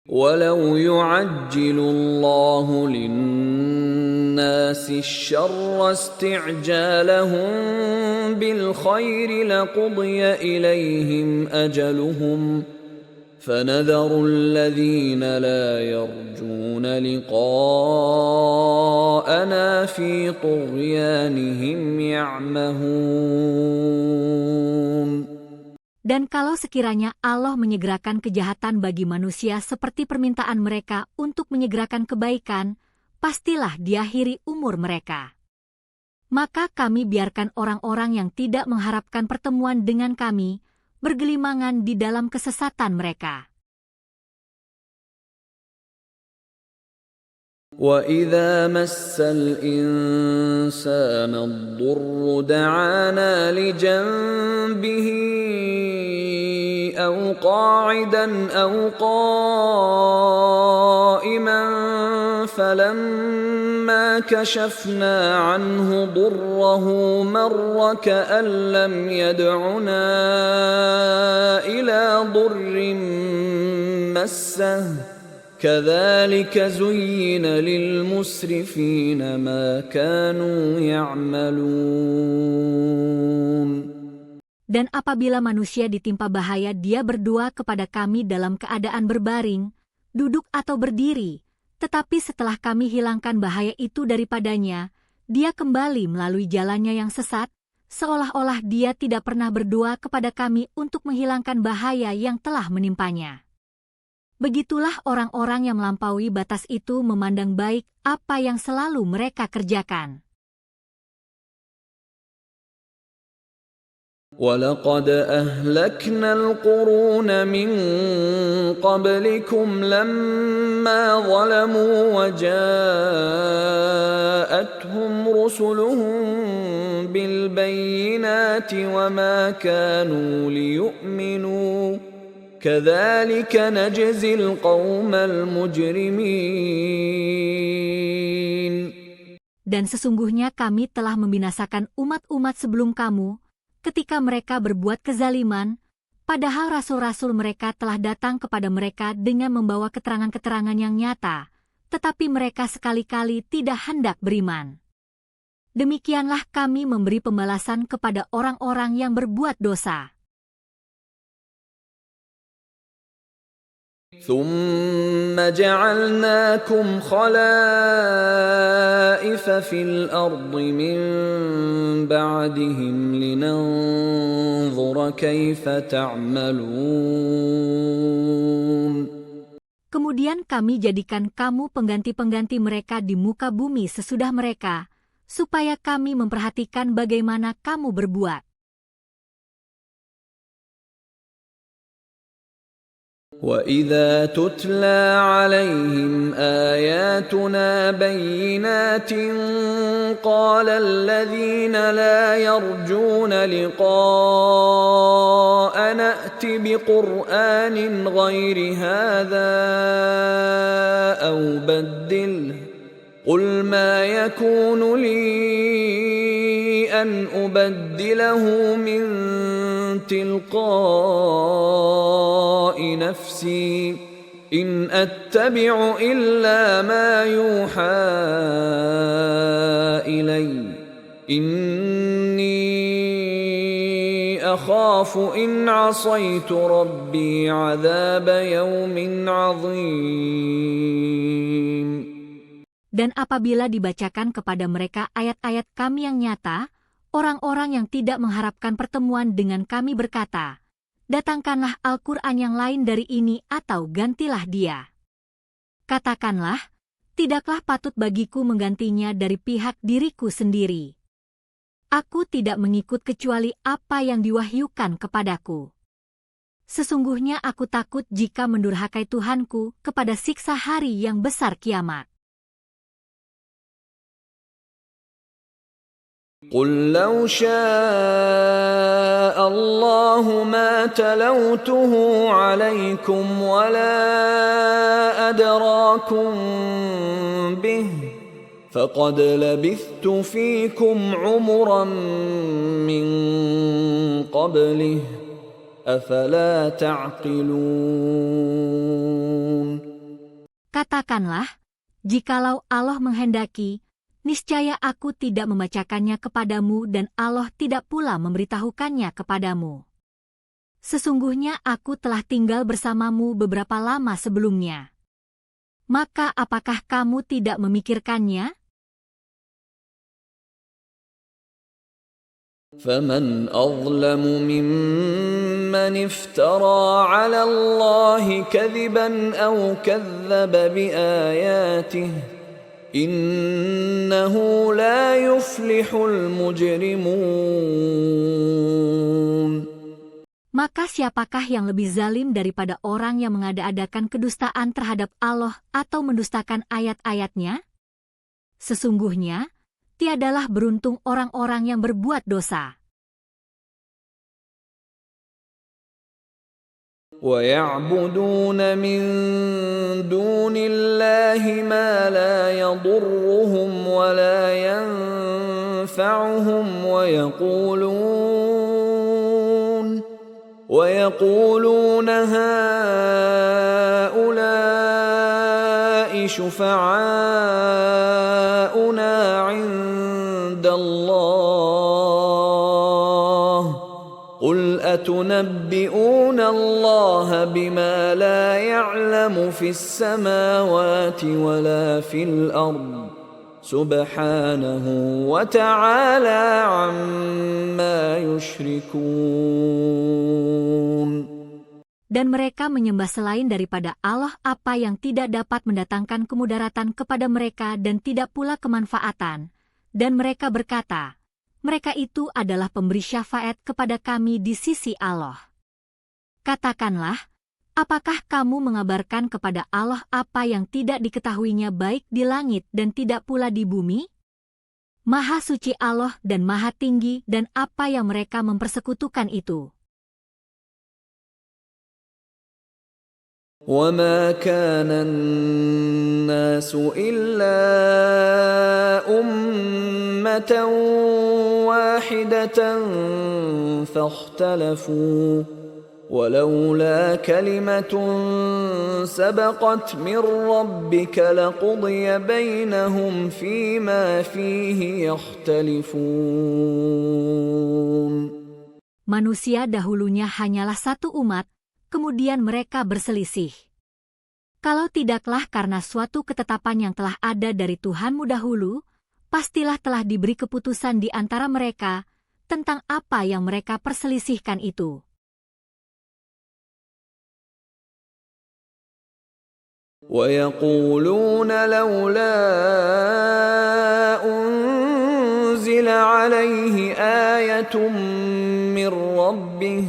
Speaker 1: ولو يعجل الله للناس الشر استعجالهم بالخير لقضي إليهم أجلهم فنذر الذين لا يرجون لقاءنا في طغيانهم يعمهون.
Speaker 2: Dan kalau sekiranya Allah menyegerakan kejahatan bagi manusia seperti permintaan mereka untuk menyegerakan kebaikan, pastilah diakhiri umur mereka. Maka kami biarkan orang-orang yang tidak mengharapkan pertemuan dengan kami, bergelimangan di dalam kesesatan mereka.
Speaker 1: وَإِذَا مَسَّ الْإِنسَانَ الضُّرُّ دَعَانَا لِجَنبِهِ أَوْ قَاعِدًا أَوْ قَائِمًا فَلَمَّا كَشَفْنَا عَنْهُ ضُرَّهُ مَرَّ كَأَن لَّمْ يَدْعُنَا إِلَى ضُرٍّ مَّسَّهُ كَذَلِكَ زُيِّنَ لِلْمُسْرِفِينَ مَا كَانُوا يَعْمَلُونَ.
Speaker 2: Dan apabila manusia ditimpa bahaya, dia berdoa kepada kami dalam keadaan berbaring, duduk atau berdiri, tetapi setelah kami hilangkan bahaya itu daripadanya, dia kembali melalui jalannya yang sesat, seolah-olah dia tidak pernah berdoa kepada kami untuk menghilangkan bahaya yang telah menimpanya. Begitulah orang-orang yang melampaui batas itu memandang baik apa yang selalu mereka kerjakan.
Speaker 1: وَلَقَدْ أَهْلَكْنَا الْقُرُونَ مِنْ قَبْلِكُمْ لَمَّا ظَلَمُوا وَجَاءَتْهُمْ رُسُلُهُم بِالْبَيِّنَاتِ وَمَا كَانُوا لِيُؤْمِنُوا كَذَلِكَ نَجْزِي الْقَوْمَ الْمُجْرِمِينَ.
Speaker 2: Dan sesungguhnya kami telah membinasakan umat-umat sebelum kamu, ketika mereka berbuat kezaliman, padahal rasul-rasul mereka telah datang kepada mereka dengan membawa keterangan-keterangan yang nyata, tetapi mereka sekali-kali tidak hendak beriman. Demikianlah kami memberi pembalasan kepada orang-orang yang berbuat dosa.
Speaker 1: ثُمَّ جَعَلْنَاكُمْ خَلَائِفَ فِي الْأَرْضِ مِنْ بَعْدِهِمْ لِنَنْظُرَ كَيْفَ تَعْمَلُونَ.
Speaker 2: Kemudian kami jadikan kamu pengganti-pengganti mereka di muka bumi sesudah mereka, supaya kami memperhatikan bagaimana kamu berbuat.
Speaker 1: وَإِذَا تُتْلَى عَلَيْهِمْ آيَاتُنَا بَيِّنَاتٍ قَالَ الَّذِينَ لَا يَرْجُونَ لِقَاءَنَا ائْتِ بِقُرْآنٍ غَيْرِ هَذَا أَوْ بَدِّلْهُ قُلْ مَا يَكُونُ لِي أَنْ أُبَدِّلَهُ مِنْ تِلْقَاءِ نَفْسِي إِنْ أَتَّبِعُ إِلَّا مَا يُوحَى إِلَيَّ إِنِّي أَخَافُ إِنْ عَصَيْتُ رَبِّي عَذَابَ يَوْمٍ عَظِيمٍ.
Speaker 2: Dan apabila dibacakan kepada mereka ayat-ayat kami yang nyata, orang-orang yang tidak mengharapkan pertemuan dengan kami berkata, datangkanlah Al-Quran yang lain dari ini atau gantilah dia. Katakanlah, tidaklah patut bagiku menggantinya dari pihak diriku sendiri. Aku tidak mengikut kecuali apa yang diwahyukan kepadaku. Sesungguhnya aku takut jika mendurhakai Tuhanku kepada siksa hari yang besar kiamat.
Speaker 1: قل لو شاء الله ما تلوته عليكم ولا أدراكم به فقد لبثت فيكم عمرا من قبله أفلا تعقلون.
Speaker 2: Katakanlah, jikalau Allah menghendaki, niscaya aku tidak membacakannya kepadamu dan Allah tidak pula memberitahukannya kepadamu. Sesungguhnya aku telah tinggal bersamamu beberapa lama sebelumnya. Maka apakah kamu tidak memikirkannya?
Speaker 1: فمن أظلم ممن افترى على الله كذبا أو كذب بآياته إنه لا يفلح المجرمون.
Speaker 2: Maka siapakah yang lebih zalim daripada orang yang mengada-adakan kedustaan terhadap Allah atau mendustakan ayat-ayatnya? Sesungguhnya, tiadalah beruntung orang-orang yang berbuat dosa.
Speaker 1: وَيَعْبُدُونَ مِن دُونِ اللَّهِ مَا لَا يَضُرُّهُمْ وَلَا يَنفَعُهُمْ وَيَقُولُونَ هَٰؤُلَاءِ شُفَعَاؤُنَا عِندَ اللَّهِ قُلْ أَتُنَبِّئُونَ اللَّهَ بِمَا لَا يَعْلَمُ فِي السَّمَاوَاتِ وَلَا فِي الْأَرْضِ سُبْحَانَهُ وَتَعَالَى عَمَّا يُشْرِكُونَ.
Speaker 2: Dan mereka menyembah selain daripada Allah apa yang tidak dapat mendatangkan kemudaratan kepada mereka dan tidak pula kemanfaatan. Dan mereka berkata, mereka itu adalah pemberi syafaat kepada kami di sisi Allah. Katakanlah, apakah kamu mengabarkan kepada Allah apa yang tidak diketahuinya baik di langit dan tidak pula di bumi? Maha suci Allah dan maha tinggi dan apa yang mereka mempersekutukan itu.
Speaker 1: وَمَا كَانَ النَّاسُ إِلَّا أُمَّةً وَاحِدَةً فَاخْتَلَفُوا وَلَوْلَا كَلِمَةٌ سَبَقَتْ مِنْ رَبِّكَ لَقُضِيَ بَيْنَهُمْ فِيمَا فِيهِ يَخْتَلِفُونَ.
Speaker 2: Manusia dahulunya hanyalah satu umat, kemudian mereka berselisih. Kalau tidaklah karena suatu ketetapan yang telah ada dari Tuhanmu dahulu, pastilah telah diberi keputusan di antara mereka tentang apa yang mereka perselisihkan itu.
Speaker 1: وَيَقُولُونَ لَوْلَا أُنْزِلَ عَلَيْهِ آيَةٌ مِّن رَّبِّهِ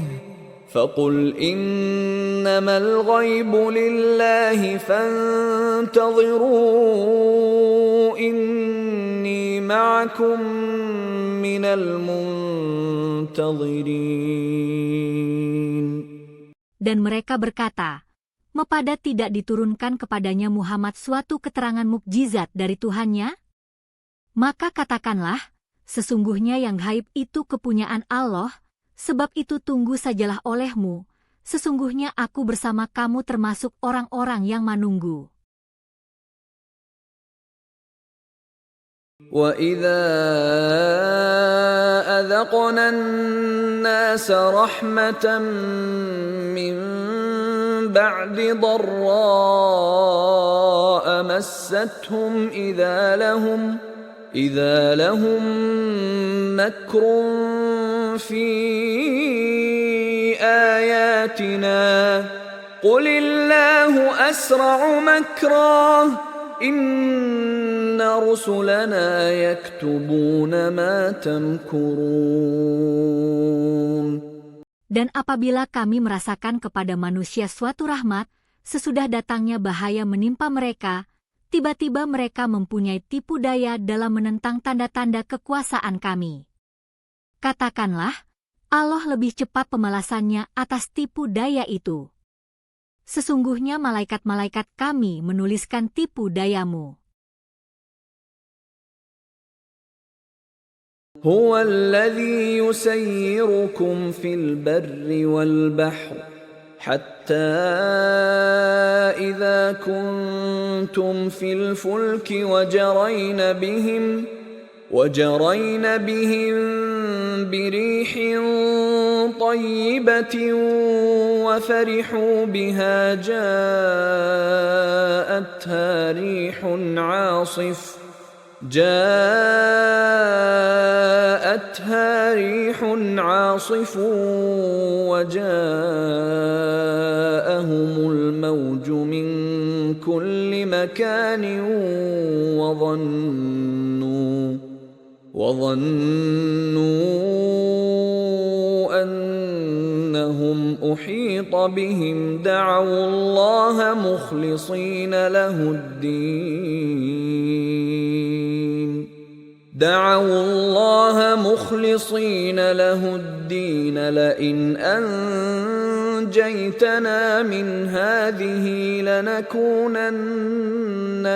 Speaker 1: فَقُلْ إِنَّمَا الْغَيْبُ لِلَّهِ فَانْتَظِرُوا إِنِّي مَعَكُمْ مِنَ الْمُنْتَظِرِينَ.
Speaker 2: Dan mereka berkata, mepada tidak diturunkan kepadanya Muhammad suatu keterangan mukjizat dari Tuhannya? Maka katakanlah, sesungguhnya yang gaib itu kepunyaan Allah, sebab itu tunggu sajalah olehmu, sesungguhnya aku bersama kamu termasuk orang-orang yang menunggu.
Speaker 1: وَإِذَا أَذَقْنَا النَّاسَ رَحْمَةً مِّن بَعْدِ ضَرَّاءَ مَسَّتْهُمْ إِذَا لَهُم مَّكْرٌ فِي آيَاتِنَا قُلِ اللَّهُ أَسْرَعُ مَكْرًا إِنَّ رُسُلَنَا يَكْتُبُونَ مَا تَمْكُرُونَ.
Speaker 2: Dan apabila kami merasakan kepada manusia suatu rahmat, sesudah datangnya bahaya menimpa mereka, tiba-tiba mereka mempunyai tipu daya dalam menentang tanda-tanda kekuasaan kami. Katakanlah, Allah lebih cepat pembalasannya atas tipu daya itu. Sesungguhnya malaikat-malaikat kami menuliskan tipu dayamu.
Speaker 1: هو الذي يسيركم في البر والبحر حتى إذا كنتم في الفلك وجرين بهم بريح طيبة وفرحوا بها جاءتها ريح عاصف وجاءهم الموج من كل مكان وظنوا أنهم أحيط بهم دعوا الله مخلصين له الدين لئن أنجيتنا من هذه لنكونن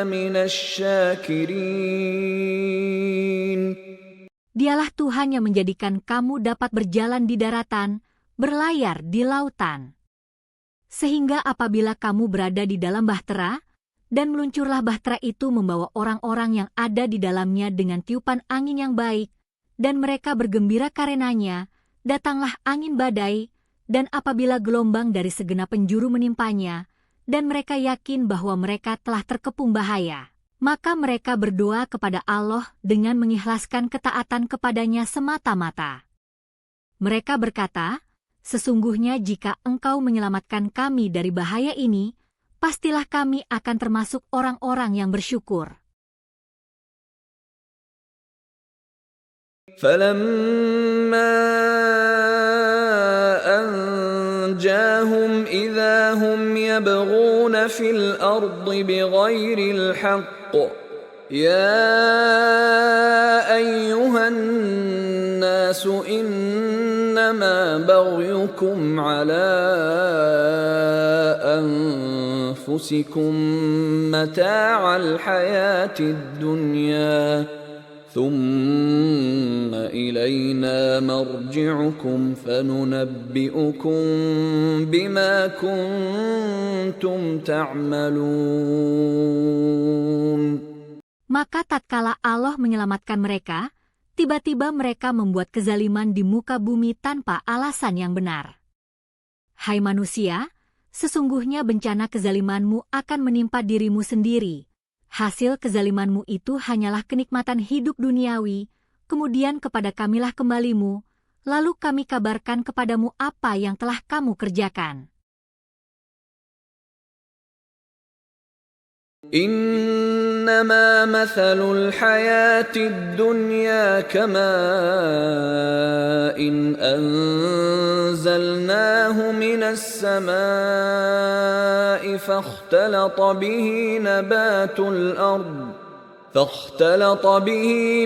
Speaker 1: من الشاكرين.
Speaker 2: Dialah Tuhan yang menjadikan kamu dapat berjalan di daratan, berlayar di lautan. Sehingga apabila kamu berada di dalam bahtera, dan meluncurlah bahtera itu membawa orang-orang yang ada di dalamnya dengan tiupan angin yang baik, dan mereka bergembira karenanya, datanglah angin badai, dan apabila gelombang dari segenap penjuru menimpanya, dan mereka yakin bahwa mereka telah terkepung bahaya, maka mereka berdoa kepada Allah dengan mengikhlaskan ketaatan kepadanya semata-mata. Mereka berkata, sesungguhnya jika Engkau menyelamatkan kami dari bahaya ini, pastilah kami akan termasuk orang-orang yang bersyukur.
Speaker 1: فَلَمَّا أَنْجَاهُمْ إِذَا هُمْ يَبْغُونَ فِي الْأَرْضِ بِغَيْرِ الْحَقِّ يَا أَيُّهَا النَّاسُ إِنَّمَا بَغْيُكُمْ عَلَى أَنفُسِكُمْ مَتَاعَ الْحَيَاةِ الدُّنْيَا ثُمَّ إِلَيْنَا مَرْجِعُكُمْ فَنُنَبِّئُكُم بِمَا كُنتُمْ تَعْمَلُونَ.
Speaker 2: Maka tatkala Allah menyelamatkan mereka, tiba-tiba mereka membuat kezaliman di muka bumi tanpa alasan yang benar. Hai manusia, sesungguhnya bencana kezalimanmu akan menimpa dirimu sendiri. Hasil kezalimanmu itu hanyalah kenikmatan hidup duniawi, kemudian kepada kamilah kembalimu, lalu kami kabarkan kepadamu apa yang telah kamu kerjakan.
Speaker 1: إنما مثل الحياة الدنيا كماء أنزلناه من السماء فاختلط به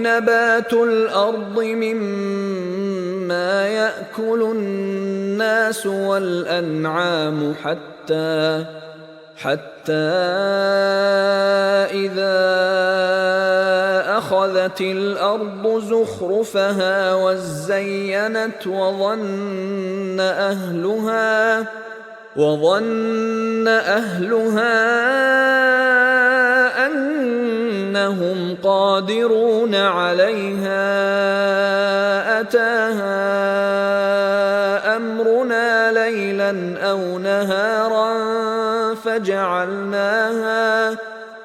Speaker 1: نبات الأرض مما يأكل الناس والأنعام حتى إذا أخذت الأرض زخرفها وزينت وظن أهلها أنهم قادرون عليها أتاها أمرنا ليلا أو نهارا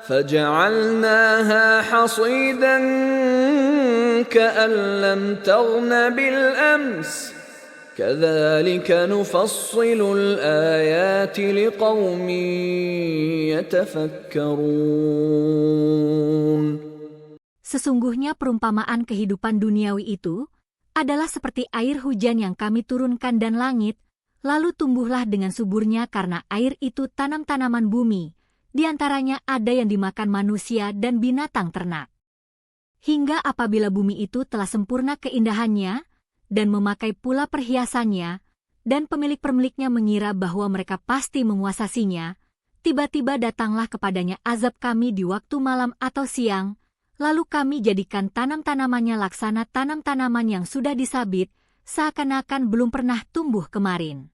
Speaker 1: فجعلناها حصيدا كأن لم تغن بالأمس كذلك نفصل الآيات لقوم يتفكرون.
Speaker 2: Sesungguhnya perumpamaan kehidupan duniawi itu adalah seperti air hujan yang kami turunkan dan langit, lalu tumbuhlah dengan suburnya karena air itu tanam-tanaman bumi, Di antaranya ada yang dimakan manusia dan binatang ternak. Hingga apabila bumi itu telah sempurna keindahannya dan memakai pula perhiasannya, dan pemilik-pemiliknya mengira bahwa mereka pasti menguasasinya, tiba-tiba datanglah kepadanya azab kami di waktu malam atau siang, lalu kami jadikan tanam-tanamannya laksana tanam-tanaman yang sudah disabit, seakan-akan belum pernah tumbuh kemarin.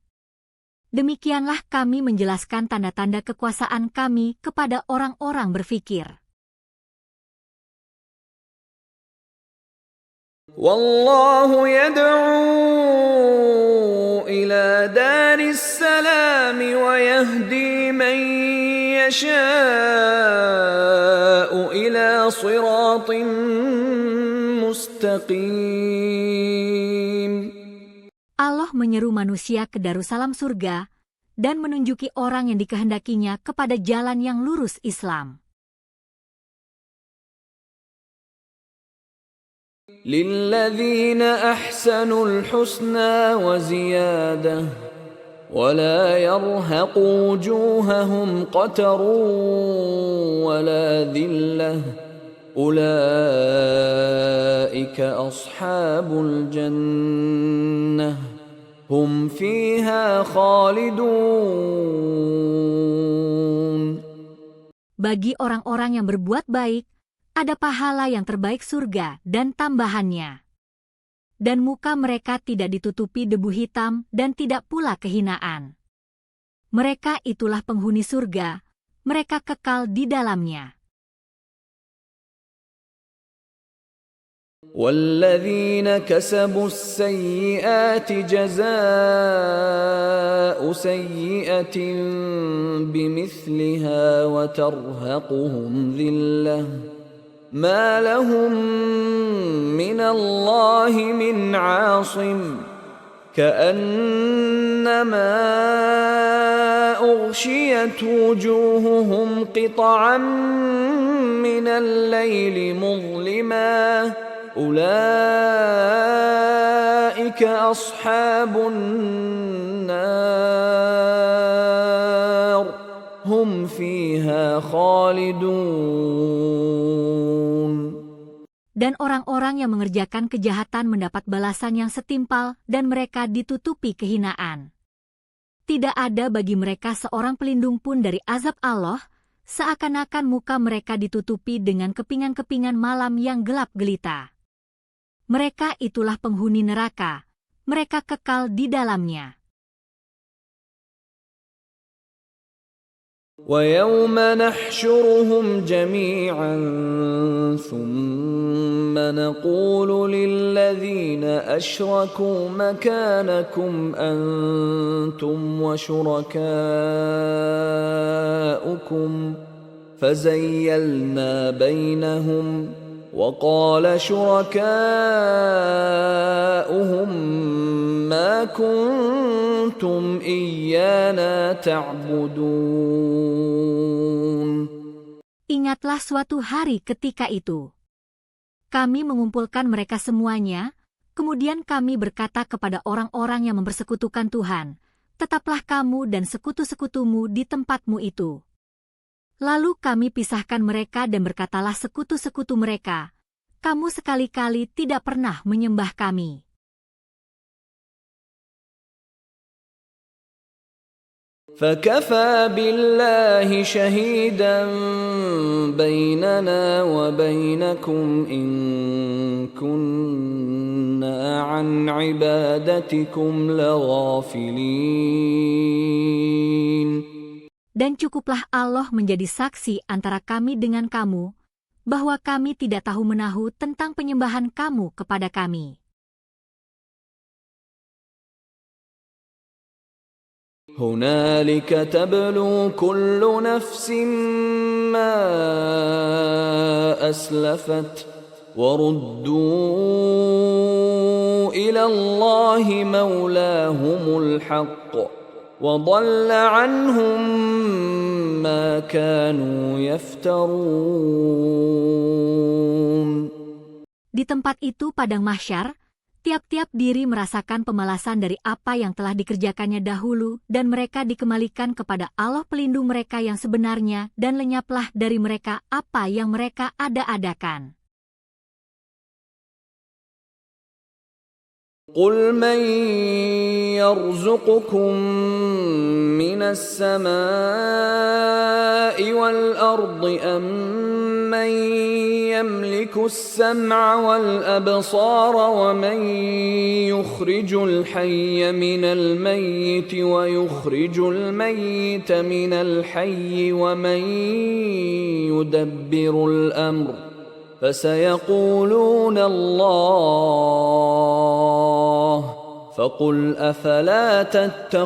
Speaker 2: Demikianlah kami menjelaskan tanda-tanda kekuasaan kami kepada orang-orang berfikir.
Speaker 1: Wallahu yad'u ila daris salam wa yahdi man yasha'u ila siratin mustaqim.
Speaker 2: Allah menyeru manusia ke Darussalam surga dan menunjuki orang yang dikehendakinya kepada jalan yang lurus Islam.
Speaker 1: للذين أحسنوا الحسنى وزيادة ولا يرهق وجوههم قتر ولا ذلة أولئك أصحاب الجنة هم فيها خالدون.
Speaker 2: Bagi orang-orang yang berbuat baik, ada pahala yang terbaik surga dan tambahannya. Dan muka mereka tidak ditutupi debu hitam dan tidak pula kehinaan. Mereka itulah penghuni surga, mereka kekal di dalamnya.
Speaker 1: وَالَّذِينَ كَسَبُوا السَّيِّئَاتِ جَزَاءُ سَيِّئَةٍ بِمِثْلِهَا وَتَرْهَقُهُمْ ذِلَّةٌ ما لهم من الله من عاصم كأنما أغشيت وجوههم قطعا من الليل مظلما أولئك أصحاب النار هم فيها خالدون.
Speaker 2: Dan orang-orang yang mengerjakan kejahatan mendapat balasan yang setimpal dan mereka ditutupi kehinaan. Tidak ada bagi mereka seorang pelindung pun dari azab Allah, seakan-akan muka mereka ditutupi dengan kepingan-kepingan malam yang gelap gelita. Mereka itulah penghuni neraka, mereka kekal di dalamnya.
Speaker 1: وَيَوْمَ نَحْشُرُهُمْ جَمِيعًا ثُمَّ نَقُولُ لِلَّذِينَ أَشْرَكُوا مَكَانَكُمْ أَنْتُمْ وَشُرَكَاؤُكُمْ فَزَيَّلْنَا بَيْنَهُمْ وَقَالَ شُرَكَاؤُهُمْ مَا كُنْتُمْ إِيَّانَا تَعْبُدُونَ.
Speaker 2: Ingatlah suatu hari ketika itu. Kami mengumpulkan mereka semuanya, kemudian kami berkata kepada orang-orang yang mempersekutukan Tuhan, tetaplah kamu dan sekutu-sekutumu di tempatmu itu. Lalu kami pisahkan mereka dan berkatalah sekutu-sekutu mereka, kamu sekali-kali tidak pernah menyembah kami.
Speaker 1: فَكَفَى بِاللَّهِ شَهِيدًا بَيْنَنَا وَبَيْنَكُمْ إِن كُنَّا عَنْ عِبَادَتِكُمْ لَغَافِلِينَ.
Speaker 2: Dan cukuplah Allah menjadi saksi antara kami dengan kamu, bahwa kami tidak tahu menahu tentang penyembahan kamu kepada kami.
Speaker 1: هُنَالِكَ تَبْلُو كُلُّ نَفْسٍ مَّا أَسْلَفَتْ وَرُدُّوا إِلَى اللَّهِ مَوْلَاهُمُ الْحَقِّ وَضَلَّ عَنْهُم مَّا كَانُوا يَفْتَرُونَ.
Speaker 2: Di tempat itu padang mahsyar, Tiap-tiap diri merasakan pembalasan dari apa yang telah dikerjakannya dahulu dan mereka dikembalikan kepada Allah pelindung mereka yang sebenarnya dan lenyaplah dari mereka apa yang mereka ada-adakan.
Speaker 1: قل من يرزقكم من السماء والأرض أم من يملك السمع والأبصار ومن يخرج الحي من الميت ويخرج الميت من الحي ومن يدبر الأمر فسيقولون الله فقل أفلا تتقون.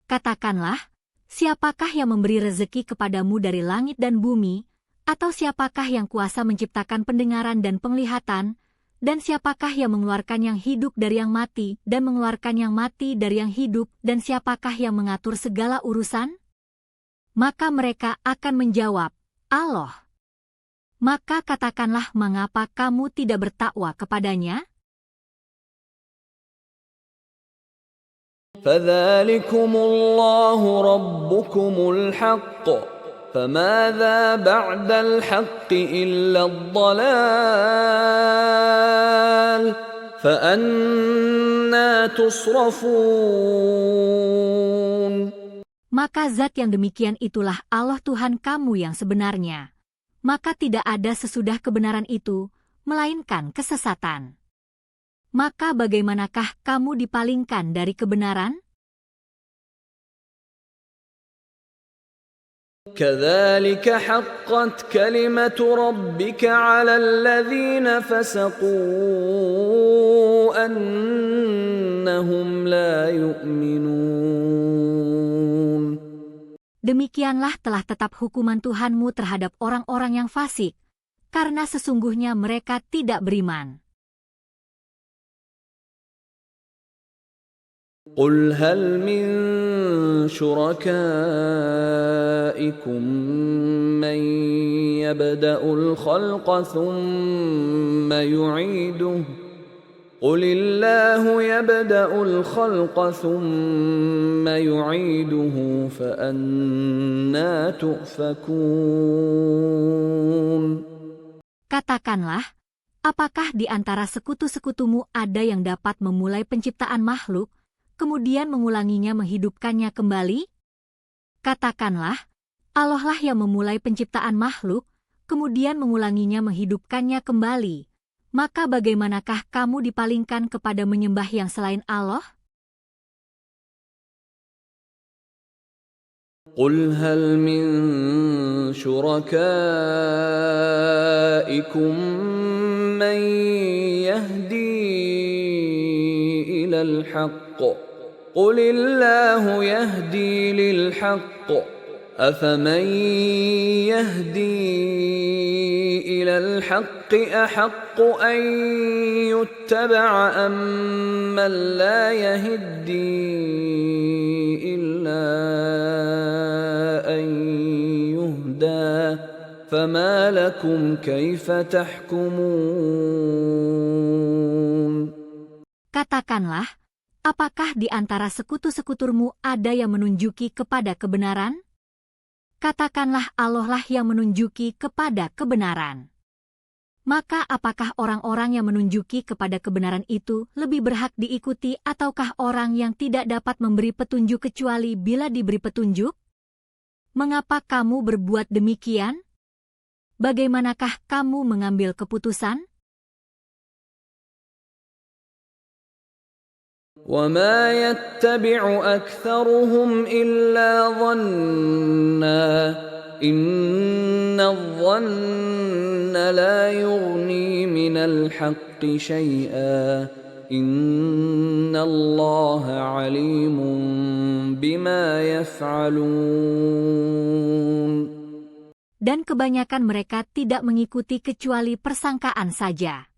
Speaker 2: Katakanlah, siapakah yang memberi rezeki kepadamu dari langit dan bumi, atau siapakah yang kuasa menciptakan pendengaran dan penglihatan, dan siapakah yang mengeluarkan yang hidup dari yang mati dan mengeluarkan yang mati dari yang hidup, dan siapakah yang mengatur segala urusan? Maka mereka akan menjawab, Allah. Maka katakanlah mengapa kamu tidak bertakwa kepadanya?
Speaker 1: فذلكم الله ربكم الحق فماذا بعد الحق إلا الضلال فأنى تصرفون.
Speaker 2: Maka zat yang demikian itulah Allah Tuhan kamu yang sebenarnya. Maka tidak ada sesudah kebenaran itu, melainkan kesesatan. Maka bagaimanakah kamu dipalingkan dari kebenaran?
Speaker 1: كذلك حقت كلمة ربك على الذين فسقوا أنهم لا يؤمنون.
Speaker 2: Demikianlah telah tetap hukuman Tuhanmu terhadap orang-orang yang fasik, karena sesungguhnya mereka tidak beriman.
Speaker 1: قل هل من شركائكم من يبدأ الخلق ثم يعيده قل الله يبدأ الخلق ثم يعيده فأنى تؤفكون.
Speaker 2: Katakanlah, apakah di antara sekutu-sekutumu ada yang dapat memulai penciptaan makhluk, kemudian mengulanginya menghidupkannya kembali? Katakanlah, Allah lah yang memulai penciptaan makhluk, kemudian mengulanginya menghidupkannya kembali. Maka bagaimanakah kamu dipalingkan kepada menyembah yang selain Allah?
Speaker 1: قل هل من شركائكم من يهدي إلى الحق قل الله يهدي للحق أفمن يهدي إلى الحق أحق أن يتبع أمن لا يهدي إلا أن يهدى فما لكم كيف تحكمون.
Speaker 2: Katakanlah, apakah di antara sekutu-sekutumu ada yang menunjuki kepada kebenaran? Katakanlah Allah lah yang menunjuki kepada kebenaran. Maka apakah orang-orang yang menunjuki kepada kebenaran itu lebih berhak diikuti ataukah orang yang tidak dapat memberi petunjuk kecuali bila diberi petunjuk? Mengapa kamu berbuat demikian? Bagaimanakah kamu mengambil keputusan?
Speaker 1: وما يتبع أكثرهم إلا ظنا إن الظن لا يغني من الحق شيئا إن الله عليم بما يفعلون.
Speaker 2: Dan kebanyakan mereka tidak mengikuti kecuali persangkaan saja.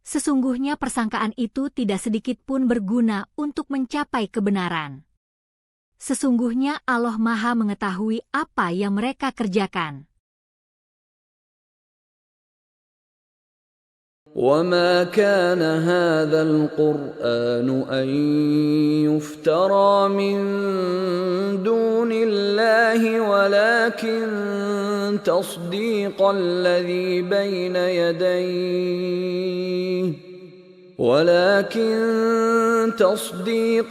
Speaker 2: Sesungguhnya persangkaan itu tidak sedikit pun berguna untuk mencapai kebenaran. Sesungguhnya Allah Maha mengetahui apa yang mereka kerjakan.
Speaker 1: وما كان هذا القرآن أن يفترى من دون الله ولكن تصديق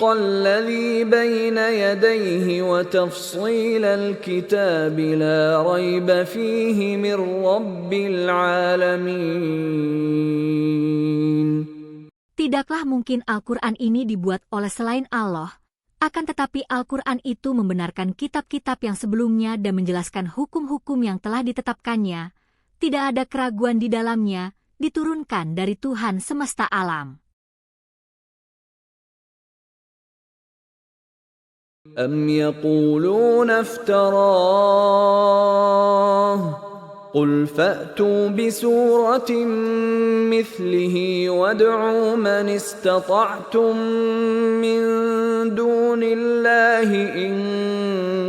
Speaker 1: الذي بين يديه وتفصيل الكتاب لا ريب فيه من رب العالمين.
Speaker 2: Tidaklah mungkin Al-Quran ini dibuat oleh selain Allah, akan tetapi Al-Quran itu membenarkan kitab-kitab yang sebelumnya dan menjelaskan hukum-hukum yang telah ditetapkannya. Tidak ada keraguan di dalamnya, diturunkan dari Tuhan semesta alam.
Speaker 1: أم يقولون افتراه قل فأتوا بسورة مثله وادعوا من استطعتم من دون الله إن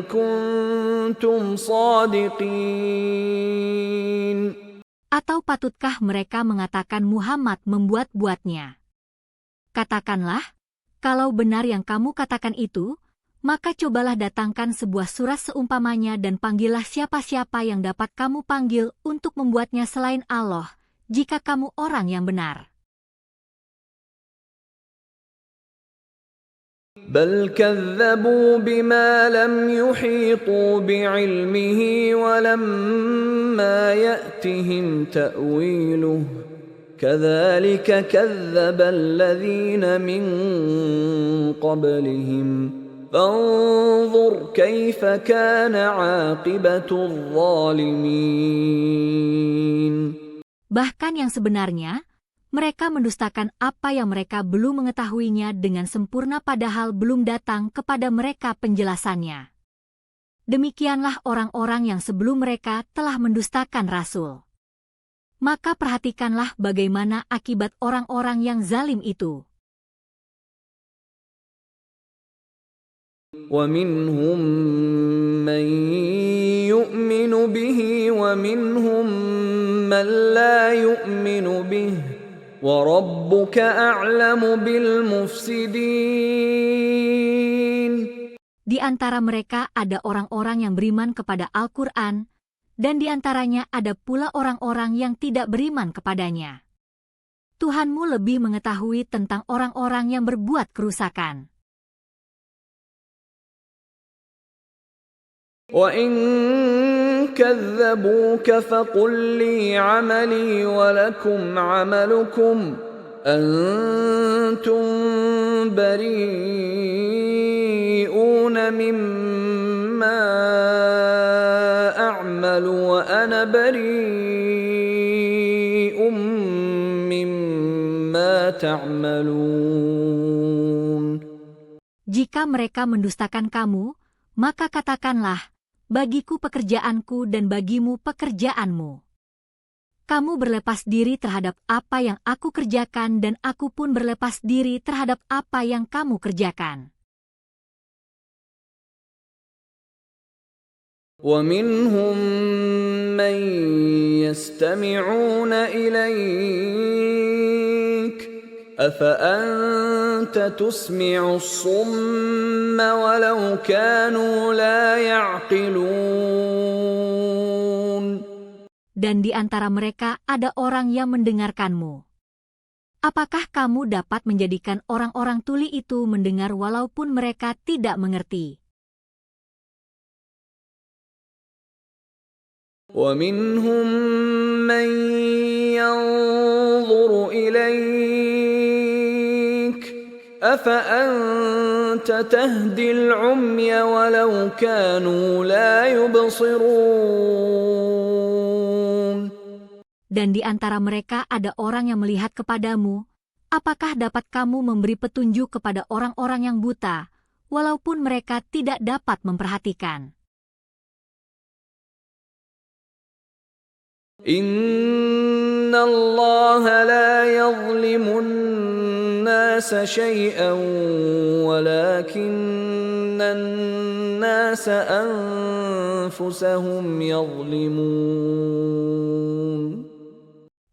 Speaker 1: كنتم صادقين.
Speaker 2: Atau patutkah mereka mengatakan Muhammad membuat-buatnya? Katakanlah, kalau benar yang kamu katakan itu, maka cobalah datangkan sebuah surat seumpamanya dan panggillah siapa-siapa yang dapat kamu panggil untuk membuatnya selain Allah, jika kamu orang yang benar.
Speaker 1: بل كذبوا بما لم يحيطوا بعلمه ولما يأتهم تأويله كذلك كذب الذين من قبلهم فانظر كيف كان عاقبة الظالمين.
Speaker 2: Bahkan yang sebenarnya, mereka mendustakan apa yang mereka belum mengetahuinya dengan sempurna padahal belum datang kepada mereka penjelasannya. Demikianlah orang-orang yang sebelum mereka telah mendustakan Rasul. Maka perhatikanlah bagaimana akibat orang-orang yang zalim itu.
Speaker 1: وَمِنْهُمْ مَنْ يُؤْمِنُ بِهِ وَمِنْهُمْ مَنْ لَا يُؤْمِنُ بِهِ وَرَبُّكَ أَعْلَمُ بِالْمُفْسِدِينَ.
Speaker 2: Di antara mereka ada orang-orang yang beriman kepada Al-Quran, dan di antaranya ada pula orang-orang yang tidak beriman kepadanya. Tuhanmu lebih mengetahui tentang orang-orang yang berbuat kerusakan.
Speaker 1: وَإِن كَذَّبُوكَ فَقُل لِّي عَمَلِي وَلَكُمْ عَمَلُكُمْ أَنتُم بَرِيئُونَ مِمَّا أَعْمَلُ وَأَنَا بَرِيءٌ مِّمَّا تَعْمَلُونَ.
Speaker 2: Jika mereka mendustakan kamu, maka katakanlah, bagiku pekerjaanku dan bagimu pekerjaanmu. Kamu berlepas diri terhadap apa yang aku kerjakan dan aku pun berlepas diri terhadap apa yang kamu kerjakan.
Speaker 1: وَمِنْهُمْ مَنْ يَسْتَمِعُونَ إِلَيْكَ أَفَأَنْتَ تُسْمِعُ الصُّمَّ وَلَوْ كَانُوا لَا يَعْقِلُونَ.
Speaker 2: Dan di antara mereka ada orang yang mendengarkanmu. Apakah kamu dapat menjadikan orang-orang tuli itu mendengar walaupun mereka tidak mengerti?
Speaker 1: وَمِنْهُمْ مَنْ يَنْظُرُ إِلَيْكَ أَفَأَنْتَ تَهْدِي الْعُمْيَ وَلَوْ كَانُوا لَا يُبْصِرُونَ.
Speaker 2: Dan di antara mereka ada orang yang melihat kepadamu. Apakah dapat kamu memberi petunjuk kepada orang-orang yang buta, walaupun mereka tidak dapat memperhatikan?
Speaker 1: إِنَّ اللَّهَ لَا يَظْلِمُ النَّاسَ شَيْئًا وَلَكِنَّ النَّاسَ أَنفُسَهُمْ يَظْلِمُونَ.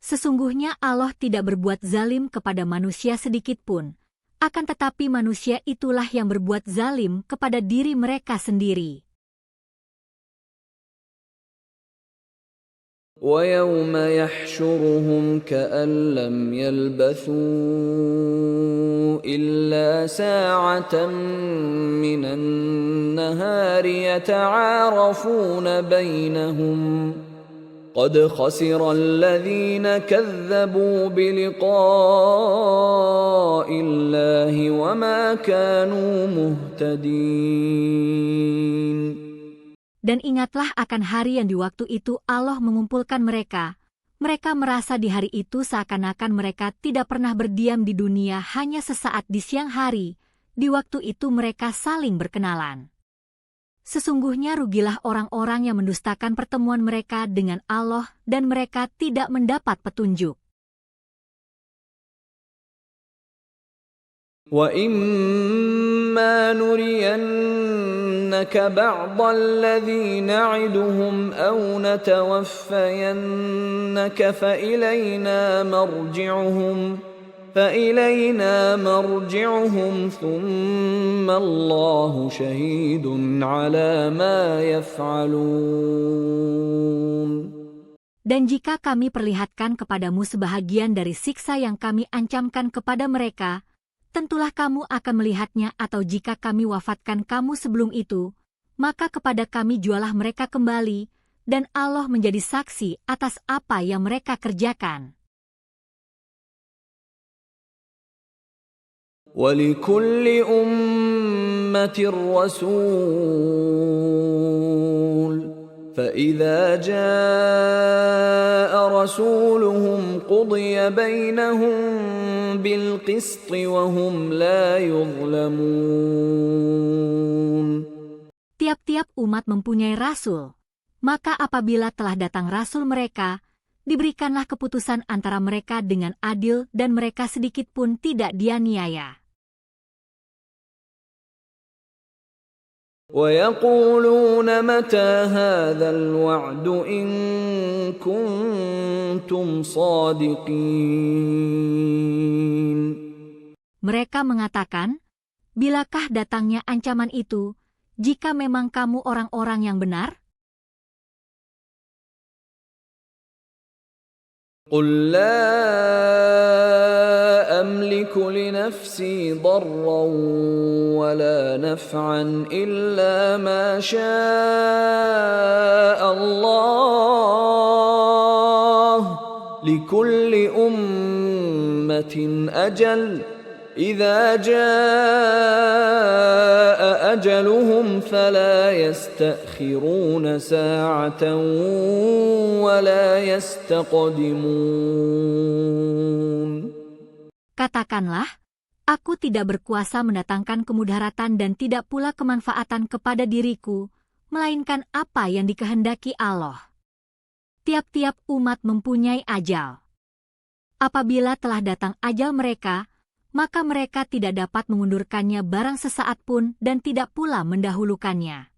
Speaker 2: Sesungguhnya Allah tidak berbuat zalim kepada manusia sedikit pun, akan tetapi manusia itulah yang berbuat zalim kepada diri mereka sendiri.
Speaker 1: وَيَوْمَ يَحْشُرُهُمْ كَأَن لَّمْ يَلْبَثُوا إِلَّا سَاعَةً مِّنَ النَّهَارِ يَتَعَارَفُونَ بَيْنَهُمْ قَدْ خَسِرَ الَّذِينَ كَذَّبُوا بِلِقَاءِ اللَّهِ وَمَا كَانُوا مُهْتَدِينَ.
Speaker 2: Dan ingatlah akan hari yang di waktu itu Allah mengumpulkan mereka. Mereka merasa di hari itu seakan-akan mereka tidak pernah berdiam di dunia hanya sesaat di siang hari. Di waktu itu mereka saling berkenalan. Sesungguhnya rugilah orang-orang yang mendustakan pertemuan mereka dengan Allah dan mereka tidak mendapat petunjuk.
Speaker 1: وَإِمَّا نُرِيَنَّكَ بَعْضَ الَّذِي نَعِدُهُمْ أَوْ نَتَوَفَّيَنَّكَ فَإِلَيْنَا مَرْجِعُهُمْ ثُمَّ اللَّهُ شَهِيدٌ عَلَى مَا يَفْعَلُونَ.
Speaker 2: Dan jika kami perlihatkan kepadamu sebahagian dari siksa yang kami ancamkan kepada mereka, tentulah kamu akan melihatnya, atau jika kami wafatkan kamu sebelum itu, maka kepada kami jualah mereka kembali, dan Allah menjadi saksi atas apa yang mereka kerjakan.
Speaker 1: وَلِكُلِّ أُمَّةٍ رَّسُولٌ فَإِذَا جَاءَ رَسُولُهُمْ قُضِيَ بَيْنَهُم بِالْقِسْطِ وَهُمْ لَا يُظْلَمُونَ.
Speaker 2: Tiap-tiap umat mempunyai rasul, maka apabila telah datang rasul mereka, diberikanlah keputusan antara mereka dengan adil dan mereka sedikit pun tidak dianiaya.
Speaker 1: وَيَقُولُونَ مَتَى هَذَا الْوَعْدُ إِن كُنتُمْ صَادِقِينَ.
Speaker 2: Mereka mengatakan, bilakah datangnya ancaman itu, jika memang kamu orang-orang yang benar?
Speaker 1: قُل لَّا أَمْلِكُ لِنَفْسِي ضَرًّا وَلَا نَفْعًا إِلَّا مَا شَاءَ اللَّهُ ۗ لِكُلِّ أُمَّةٍ أَجَلٌ ۖ إِذَا جَاءَ أَجَلُهُمْ فَلَا يَسْتَأْخِرُونَ سَاعَةً وَلَا يَسْتَقْدِمُونَ.
Speaker 2: Katakanlah, aku tidak berkuasa mendatangkan kemudaratan dan tidak pula kemanfaatan kepada diriku, melainkan apa yang dikehendaki Allah. Tiap-tiap umat mempunyai ajal. Apabila telah datang ajal mereka, maka mereka tidak dapat mengundurkannya barang sesaat pun dan tidak pula mendahulukannya.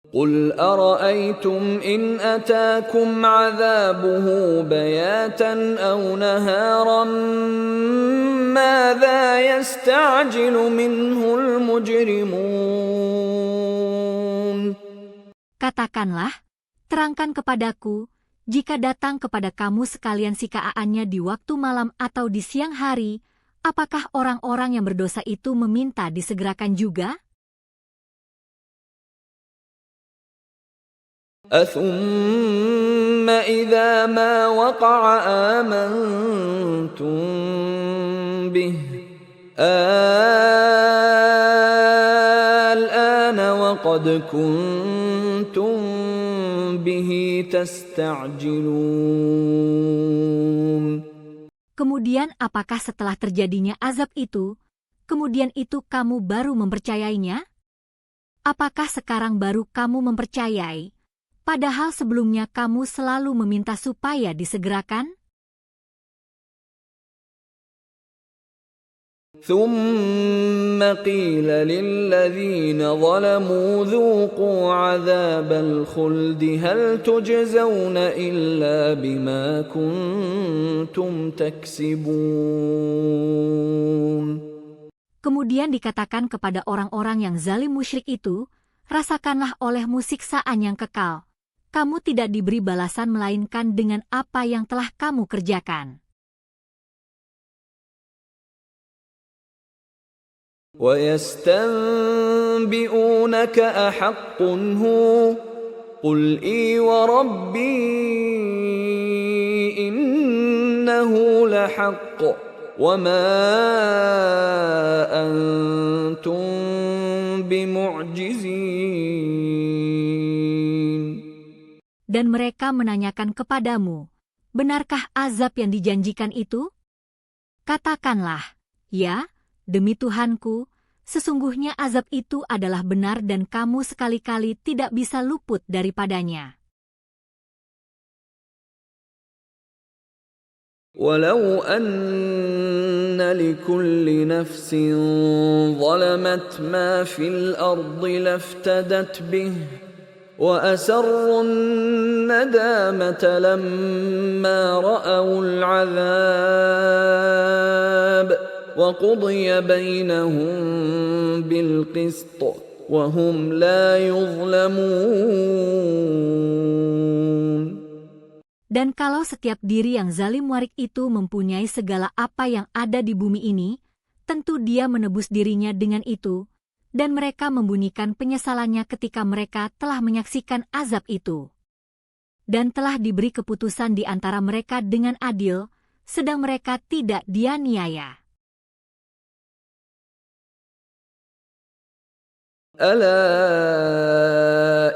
Speaker 1: قُلْ أَرَأَيْتُمْ إِنْ أَتَاكُمْ عَذَابُهُ بَيَاتًا أَوْ نَهَارًا مَاذَا يَسْتَعْجِلُ مِنْهُ الْمُجْرِمُونَ.
Speaker 2: Katakanlah, terangkan kepadaku, jika datang kepada kamu sekalian sikaaannya di waktu malam atau di siang hari, apakah orang-orang yang berdosa itu meminta disegerakan juga?
Speaker 1: أَثُمَّ إِذَا مَا وَقَعَ آمَنْتُمْ بِهِ الْآنَ وَقَدْ كُنْتُمْ بِهِ تَسْتَعْجِلُونَ.
Speaker 2: Kemudian apakah setelah terjadinya azab itu, kemudian itu kamu baru mempercayainya? Apakah sekarang baru kamu mempercayai, padahal sebelumnya kamu selalu meminta supaya disegerakan?
Speaker 1: ثم قيل للذين ظلموا ذوقوا عذاب الخلد هل تجزون إلا بما كنتم تكسبون.
Speaker 2: Kemudian dikatakan kepada orang-orang yang zalim musyrik itu, rasakanlah olehmu siksaan yang kekal. Kamu tidak diberi balasan melainkan dengan apa yang telah kamu kerjakan.
Speaker 1: وَيَسْتَنْبِئُونَكَ أَحَقٌّ هُوَ قُلْ إِي وَرَبِّي إِنَّهُ لَحَقٌّ وَمَا أَنْتُمْ بِمُعْجِزِينَ.
Speaker 2: Dan mereka menanyakan kepadamu, benarkah azab yang dijanjikan itu? Katakanlah, ya, demi Tuhanku, sesungguhnya azab itu adalah benar dan kamu sekali-kali tidak bisa luput daripadanya.
Speaker 1: ولو أن لكل نفس ظلمت ما في الأرض لافتدت به وأسروا الندامة لما رأوا العذاب وقضي بينهم بالقسط وهم لا يظلمون.
Speaker 2: Dan kalau setiap diri yang zalim warik itu mempunyai segala apa yang ada di bumi ini, tentu dia menebus dirinya dengan itu, dan mereka membunyikan penyesalannya ketika mereka telah menyaksikan azab itu. Dan telah diberi keputusan di antara mereka dengan adil, sedang mereka tidak dianiaya.
Speaker 1: ألا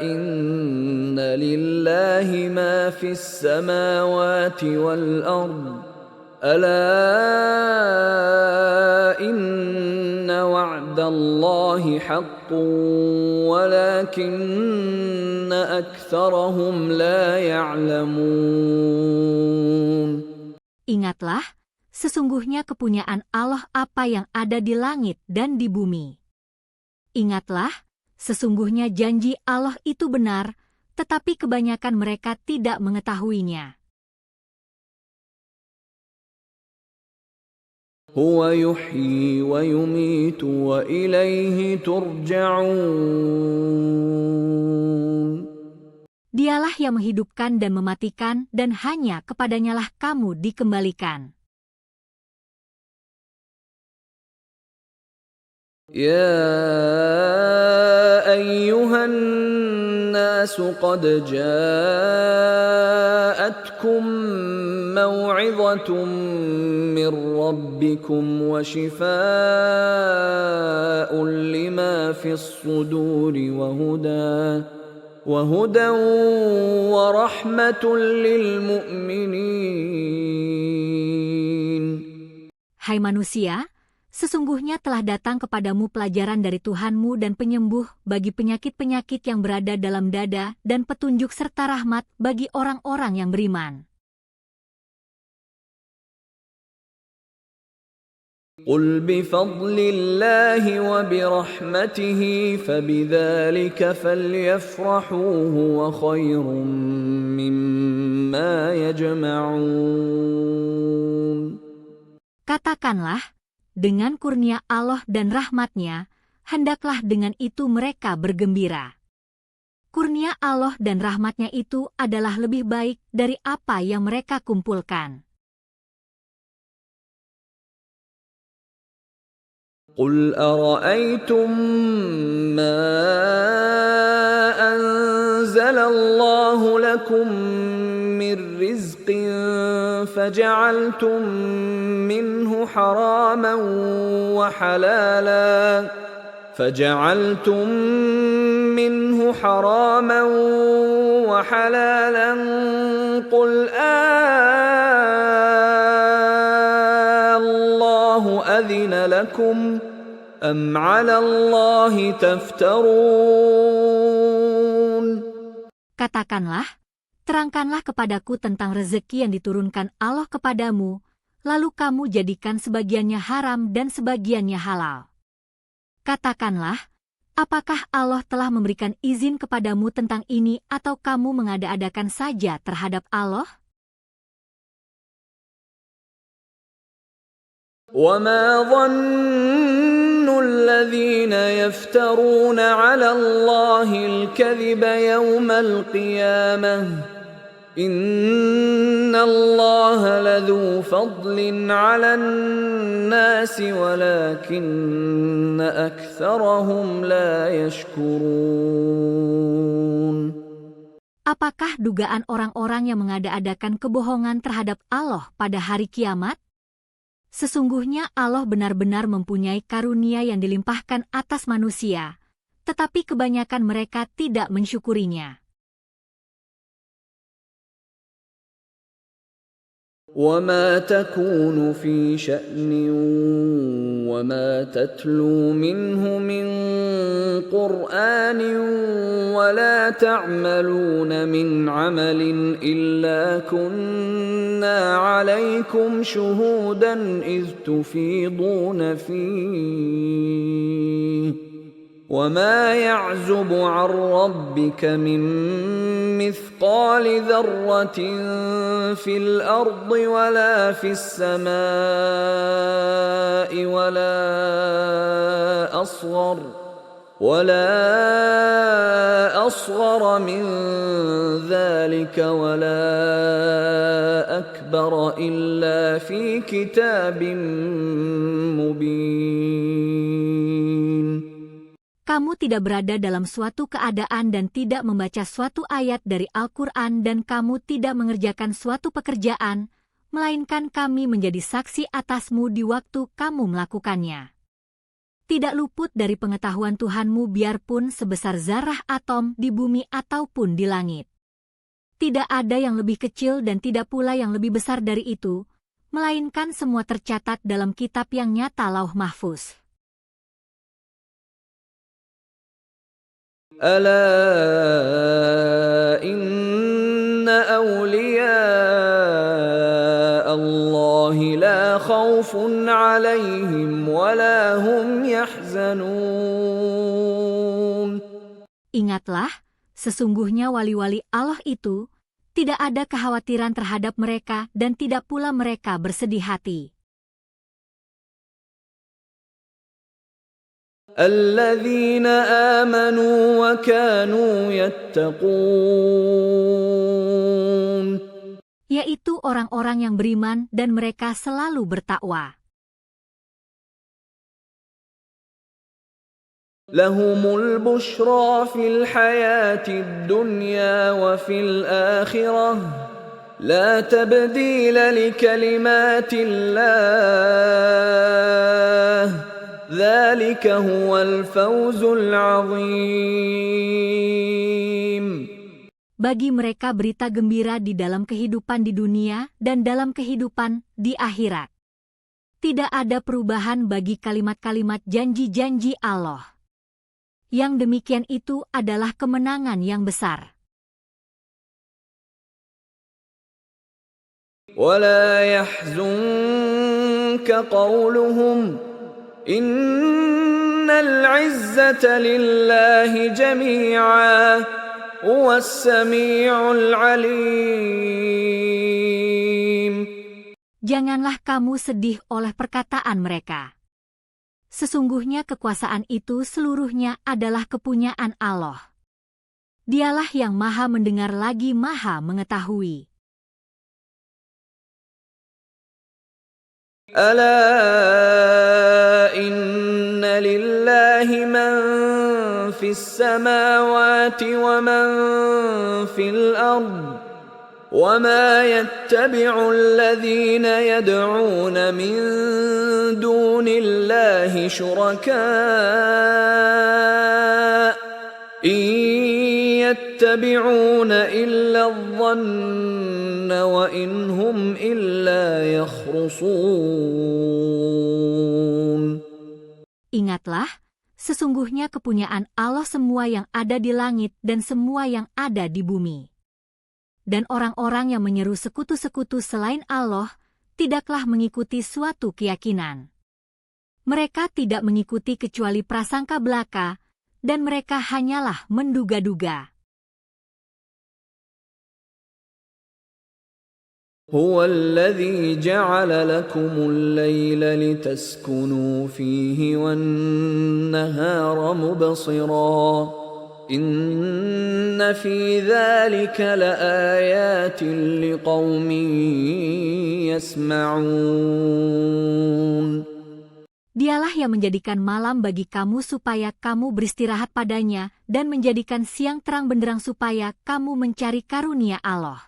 Speaker 1: إن لله ما في السماوات والأرض ألا إن وعد الله حق ولكن أكثرهم لا يعلمون.
Speaker 2: Ingatlah, sesungguhnya kepunyaan Allah apa yang ada di langit dan di bumi. Ingatlah, sesungguhnya janji Allah itu benar, tetapi kebanyakan mereka tidak mengetahuinya.
Speaker 1: Huwa yuhyi wa yumitu wa ilaihi turja'un.
Speaker 2: Dialah yang menghidupkan dan mematikan, dan hanya kepadanyalah kamu dikembalikan.
Speaker 1: يا أيها الناس قد جاءتكم موعظة من ربكم وشفاء لما في الصدور وهدى ورحمة للمؤمنين.
Speaker 2: Hai manusia, sesungguhnya telah datang kepadamu pelajaran dari Tuhanmu dan penyembuh bagi penyakit-penyakit yang berada dalam dada dan petunjuk serta rahmat bagi orang-orang yang beriman.
Speaker 1: Qul bifadlillahi wa birahmatihi fabidzalika falyafrahu huwa khairum mimma yajma'un.
Speaker 2: Katakanlah, dengan kurnia Allah dan rahmat-Nya, hendaklah dengan itu mereka bergembira. Kurnia Allah dan rahmat-Nya itu adalah lebih baik dari apa yang mereka kumpulkan.
Speaker 1: Qul ara'aytum ma anzalallahu lakum min rizqin faja'altum minhu haraman wa halalan qul Allahu adhina lakum am 'ala Allahi taftarun.
Speaker 2: Katakanlah, terangkanlah kepadaku tentang rezeki yang diturunkan Allah kepadamu, lalu kamu jadikan sebagiannya haram dan sebagiannya halal. Katakanlah, apakah Allah telah memberikan izin kepadamu tentang ini atau kamu mengada-adakan saja terhadap Allah?
Speaker 1: وَمَا ظَنُّ الَّذِينَ يَفْتَرُونَ عَلَى اللَّهِ الْكَذِبَ يَوْمَ الْقِيَامَةِ إِنَّ اللَّهَ لَذُو فَضْلٍ عَلَى النَّاسِ وَلَكِنَّ أَكْثَرَهُمْ لَا يَشْكُرُونَ.
Speaker 2: Apakah dugaan orang-orang yang mengada-adakan kebohongan terhadap Allah pada hari kiamat? Sesungguhnya Allah benar-benar mempunyai karunia yang dilimpahkan atas manusia, tetapi kebanyakan mereka tidak mensyukurinya.
Speaker 1: وَمَا تَكُونُ فِي شَأْنٍ وَمَا تَتْلُو مِنْهُ مِنْ قُرْآنٍ وَلَا تَعْمَلُونَ مِنْ عَمَلٍ إِلَّا كُنَّا عَلَيْكُمْ شُهُودًا إِذْ تُفِيضُونَ فِيهِ وَمَا يَعْزُبُ عَنْ رَبِّكَ مِنْ مِثْقَالِ ذَرَّةٍ فِي الْأَرْضِ وَلَا فِي السَّمَاءِ وَلَا أَصْغَرَ مِنْ ذَلِكَ وَلَا أَكْبَرَ إِلَّا فِي كِتَابٍ مُبِينٍ.
Speaker 2: Kamu tidak berada dalam suatu keadaan dan tidak membaca suatu ayat dari Al-Quran dan kamu tidak mengerjakan suatu pekerjaan, melainkan kami menjadi saksi atasmu di waktu kamu melakukannya. Tidak luput dari pengetahuan Tuhanmu biarpun sebesar zarah atom di bumi ataupun di langit. Tidak ada yang lebih kecil dan tidak pula yang lebih besar dari itu, melainkan semua tercatat dalam kitab yang nyata Lauh Mahfuz.
Speaker 1: ألا إن أولياء الله لا خوف عليهم ولا هم يحزنون.
Speaker 2: Ingatlah, sesungguhnya wali-wali Allah itu tidak ada kekhawatiran terhadap mereka dan tidak pula mereka bersedih hati.
Speaker 1: الذين آمنوا وكانوا يتقون.
Speaker 2: Yaitu orang-orang yang beriman dan mereka selalu bertakwa.
Speaker 1: لهم البشرى في الحياة الدنيا وفي الآخرة لا تبديل لكلمات الله ذلك هو الفوز العظيم.
Speaker 2: Bagi mereka berita gembira di dalam kehidupan di dunia dan dalam kehidupan di akhirat. Tidak ada perubahan bagi kalimat-kalimat janji-janji Allah. Yang demikian itu adalah kemenangan yang besar.
Speaker 1: ولا يحزنك قولهم إن العزة لله جميعا هو السميع العليم.
Speaker 2: Janganlah kamu sedih oleh perkataan mereka. Sesungguhnya kekuasaan itu seluruhnya adalah kepunyaan Allah. Dialah yang maha mendengar lagi maha mengetahui.
Speaker 1: ألا إن لله من في السماوات ومن في الأرض وما يتبع الذين يدعون من دون الله شركاء إن يتبعون إلا الظن وإن هم إلا يخرصون.
Speaker 2: Ingatlah, sesungguhnya kepunyaan Allah semua yang ada di langit dan semua yang ada di bumi. Dan orang-orang yang menyeru sekutu-sekutu selain Allah tidaklah mengikuti suatu keyakinan. Mereka tidak mengikuti kecuali prasangka belaka, dan mereka hanyalah menduga-duga.
Speaker 1: هو الذي جعل لكم الليل لتسكنوا فيه والنهار مبصرا إن في ذلك لآيات لقوم يسمعون.
Speaker 2: Dialah yang menjadikan malam bagi kamu supaya kamu beristirahat padanya dan menjadikan siang terang benderang supaya kamu mencari karunia Allah.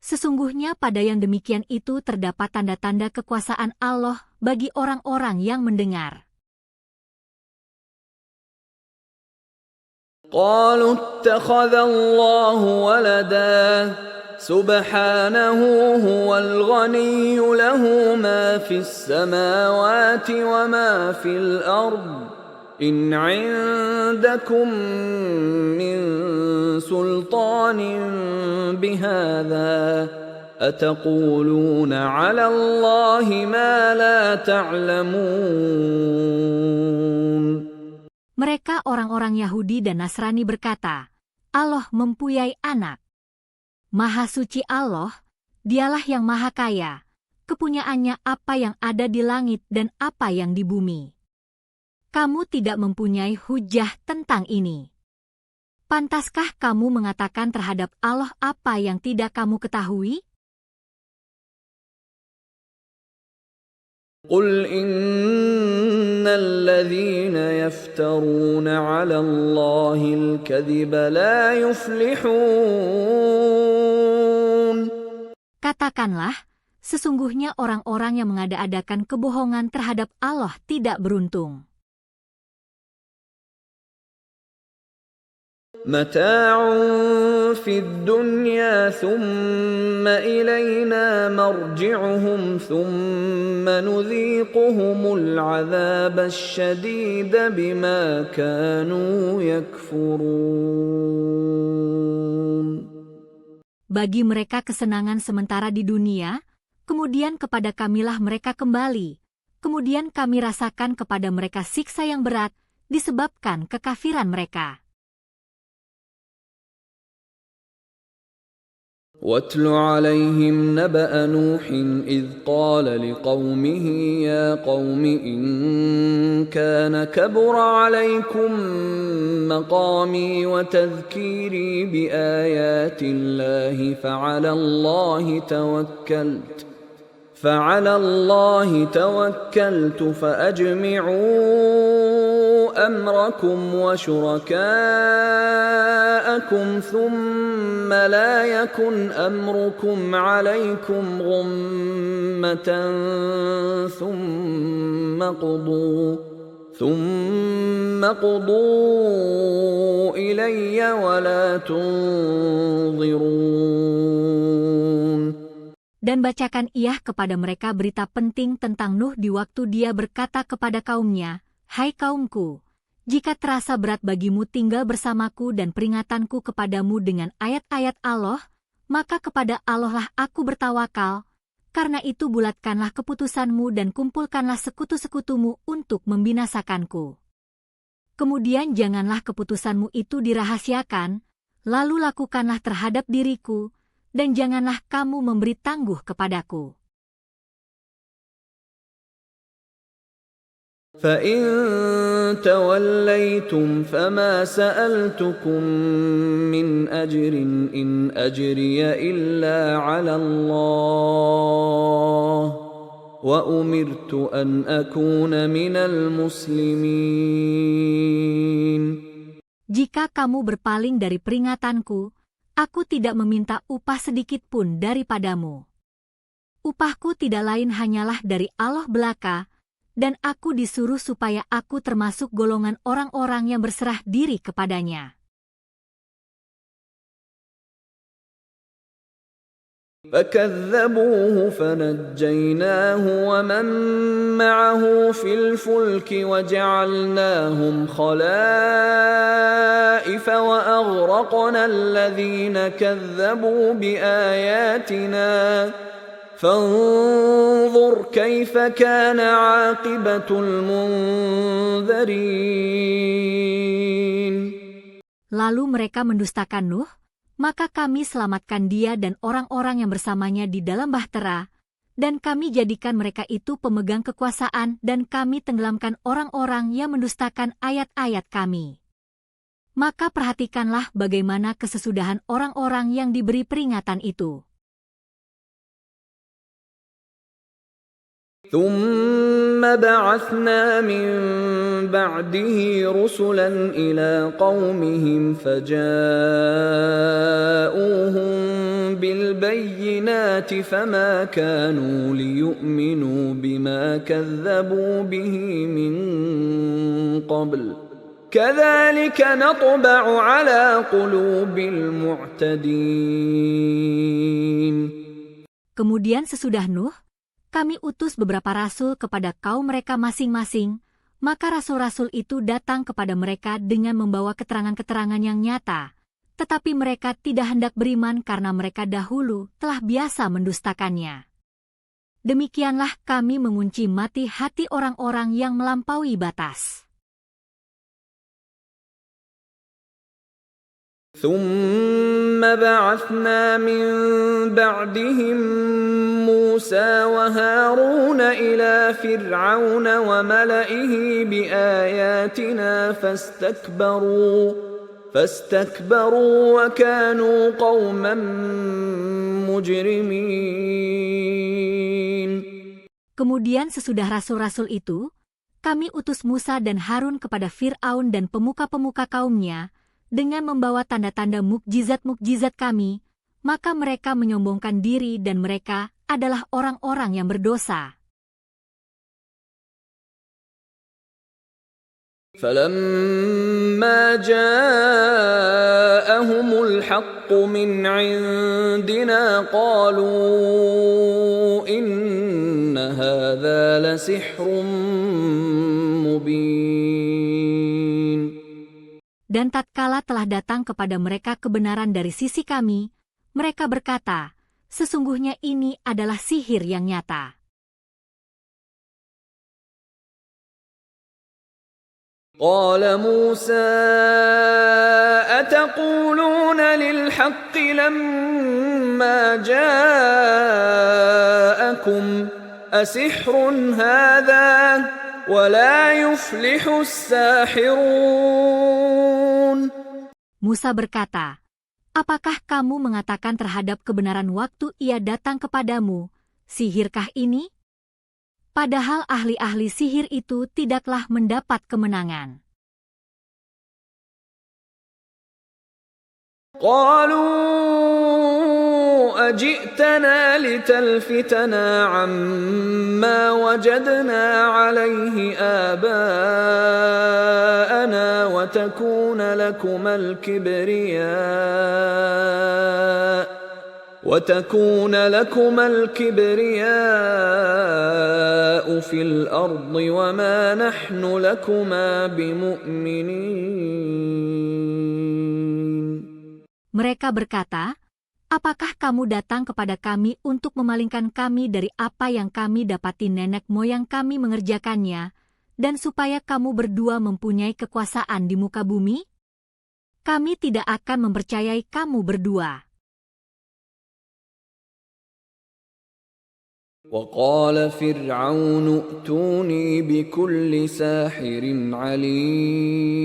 Speaker 2: Sesungguhnya pada yang demikian itu terdapat tanda-tanda kekuasaan Allah bagi orang-orang yang mendengar.
Speaker 1: قالوا اتخذ الله ولدا سبحانه هو الغني له ما في السماوات وما في الأرض إن عندكم من سلطان بهذا أتقولون على الله ما لا تعلمون.
Speaker 2: Mereka orang-orang Yahudi dan Nasrani berkata, Allah mempunyai anak. Maha suci Allah, dialah yang maha kaya, kepunyaannya apa yang ada di langit dan apa yang di bumi. Kamu tidak mempunyai hujah tentang ini. Pantaskah kamu mengatakan terhadap Allah apa yang tidak kamu ketahui?
Speaker 1: قل إن الذين يفترون على الله الكذب لا يفلحون.
Speaker 2: Katakanlah, sesungguhnya orang-orang yang mengada-adakan kebohongan terhadap Allah tidak beruntung.
Speaker 1: متاع في الدنيا ثم إلينا مرجعهم ثم نذيقهم العذاب الشديد بما كانوا يكفرون.
Speaker 2: Bagi mereka kesenangan sementara di dunia, kemudian kepada kamilah mereka kembali, kemudian kami rasakan kepada mereka siksa yang berat disebabkan kekafiran mereka.
Speaker 1: واتل عليهم نبأ نوح إذ قال لقومه يا قوم إن كان كبر عليكم مقامي وتذكيري بآيات الله فعلى الله توكلت فأجمعوا أمركم وشركاءكم ثم لا يكن أمركم عليكم غمة ثم قضوا إلي ولا تنظرون.
Speaker 2: Dan bacakan ia kepada mereka berita penting tentang Nuh di waktu dia berkata kepada kaumnya, Hai kaumku, jika terasa berat bagimu tinggal bersamaku dan peringatanku kepadamu dengan ayat-ayat Allah, maka kepada Allah lah aku bertawakal. Karena itu bulatkanlah keputusanmu dan kumpulkanlah sekutu-sekutumu untuk membinasakanku. Kemudian janganlah keputusanmu itu dirahasiakan, lalu lakukanlah terhadap diriku, dan janganlah kamu memberi tangguh kepadaku.
Speaker 1: فَإِن تَوَلَّيْتُمْ فَمَا سَأَلْتُكُم مِّنْ أَجْرٍ إِنْ أَجْرِيَ إِلَّا عَلَى اللَّهِ وَأُمِرْتُ أَنْ أَكُونَ مِنَ الْمُسْلِمِينَ.
Speaker 2: Jika kamu berpaling dari peringatanku, aku tidak meminta upah sedikit pun daripadamu. Upahku tidak lain hanyalah dari Allah belaka, dan aku disuruh supaya aku termasuk golongan orang-orang yang berserah diri kepadanya.
Speaker 1: فَكَذَّبُوهُ فَنَجَّيْنَاهُ وَمَن مَّعَهُ فِي الْفُلْكِ وَجَعَلْنَاهُمْ خَلَائِفَ وَأَغْرَقْنَا الَّذِينَ كَذَّبُوا بِآيَاتِنَا فانظر كيف كان عاقبة المنذرين.
Speaker 2: Lalu mereka mendustakan Nuh, maka kami selamatkan dia dan orang-orang yang bersamanya di dalam bahtera, dan kami jadikan mereka itu pemegang kekuasaan dan kami tenggelamkan orang-orang yang mendustakan ayat-ayat kami. Maka perhatikanlah bagaimana kesesudahan orang-orang yang diberi peringatan itu.
Speaker 1: ثم بعثنا من بعده رسلا إلى قومهم فجاءوهم بالبينات فما كانوا ليؤمنوا بما كذبوا به من قبل كذلك نطبع على قلوب المعتدين.
Speaker 2: Kemudian sesudah Nuh, kami utus beberapa rasul kepada kaum mereka masing-masing, maka rasul-rasul itu datang kepada mereka dengan membawa keterangan-keterangan yang nyata, tetapi mereka tidak hendak beriman karena mereka dahulu telah biasa mendustakannya. Demikianlah kami mengunci mati hati orang-orang yang melampaui batas.
Speaker 1: ثم بعثنا من بعدهم موسى وهارون إلى فرعون وملئه بآياتنا فاستكبروا وكانوا قوما مجرمين.
Speaker 2: Kemudian sesudah rasul-rasul itu, kami utus Musa dan Harun kepada Fir'aun dan pemuka-pemuka kaumnya, dengan membawa tanda-tanda mukjizat-mukjizat kami, maka mereka menyombongkan diri dan mereka adalah orang-orang yang berdosa.
Speaker 1: فَلَمَّا جَاءَهُمُ الْحَقُّ مِنْ عِنْدِنَا قَالُوا إِنَّ هَذَا لَسِحْرٌ مُبِينٌ.
Speaker 2: Dan tatkala telah datang kepada mereka kebenaran dari sisi kami, mereka berkata, sesungguhnya ini adalah sihir yang nyata.
Speaker 1: قال موسى أتقولون للحق لما جاءكم أسحر هذا ولا يفلح الساحرون.
Speaker 2: Musa berkata, apakah kamu mengatakan terhadap kebenaran waktu ia datang kepadamu, sihirkah ini? Padahal ahli-ahli sihir itu tidaklah mendapat kemenangan.
Speaker 1: قالوا أجئتنا لتلفتنا عما وجدنا عليه آباءنا وتكون لكما الكبرياء في الأرض وما نحن لكما بمؤمنين.
Speaker 2: Mereka berkata, apakah kamu datang kepada kami untuk memalingkan kami dari apa yang kami dapati nenek moyang kami mengerjakannya, dan supaya kamu berdua mempunyai kekuasaan di muka bumi? Kami tidak akan mempercayai kamu berdua.
Speaker 1: وقال فرعون ائتوني بكل ساحر عليم.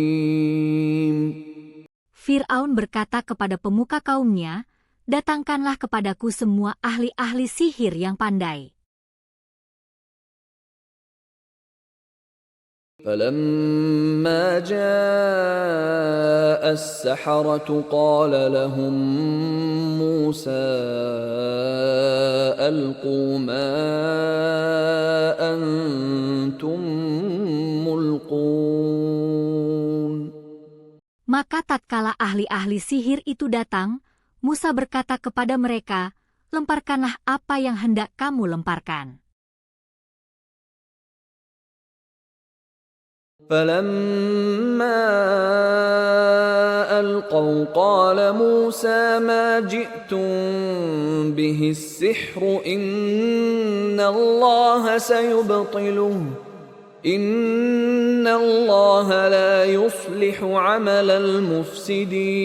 Speaker 2: Fir'aun berkata kepada pemuka kaumnya, datangkanlah kepadaku semua ahli-ahli sihir yang pandai.
Speaker 1: فلما جاء السحرة قال لهم موسى ألقوا ما أنتم ملقون.
Speaker 2: Maka tatkala ahli-ahli sihir itu datang, Musa berkata kepada mereka, lemparkanlah apa yang hendak kamu lemparkan.
Speaker 1: فلما ألقوا قال موسى ما جئتم به السحر إن الله سيبطله إن الله لا يصلح عمل المفسدين.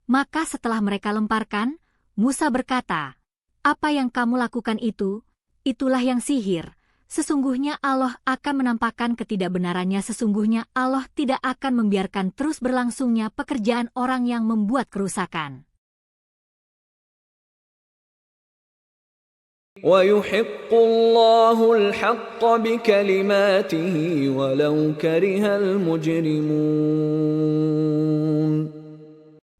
Speaker 2: Maka setelah mereka lemparkan, Musa berkata, "Apa yang kamu lakukan itu, itulah yang sihir. Sesungguhnya Allah akan menampakkan ketidakbenarannya. Sesungguhnya Allah tidak akan membiarkan terus berlangsungnya pekerjaan orang yang membuat kerusakan."
Speaker 1: وَيُحِقُّ اللَّهُ الْحَقَّ بِكَلِمَاتِهِ وَلَوْ كَرِهَ الْمُجْرِمُونَ.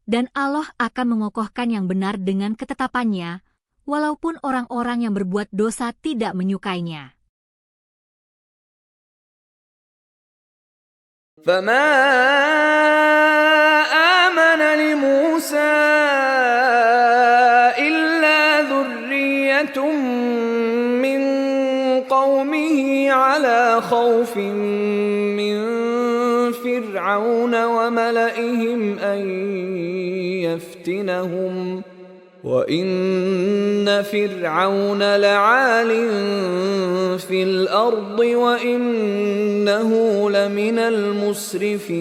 Speaker 2: Dan Allah akan mengokohkan yang benar dengan ketetapannya, walaupun orang-orang yang berbuat dosa tidak menyukainya.
Speaker 1: فَمَا آمَنَ لِمُوسَى إِلَّا ذُرِّيَّةٌ مِّن قَوْمِهِ عَلَى خَوْفٍ مِّن فِرْعَوْنَ وَمَلَئِهِمْ أَن يَفْتِنَهُمْ وَإِنَّ فِرْعَوْنَ لَعَالٍ فِي الْأَرْضِ وَإِنَّهُ لَمِنَ الْمُسْرِفِينَ.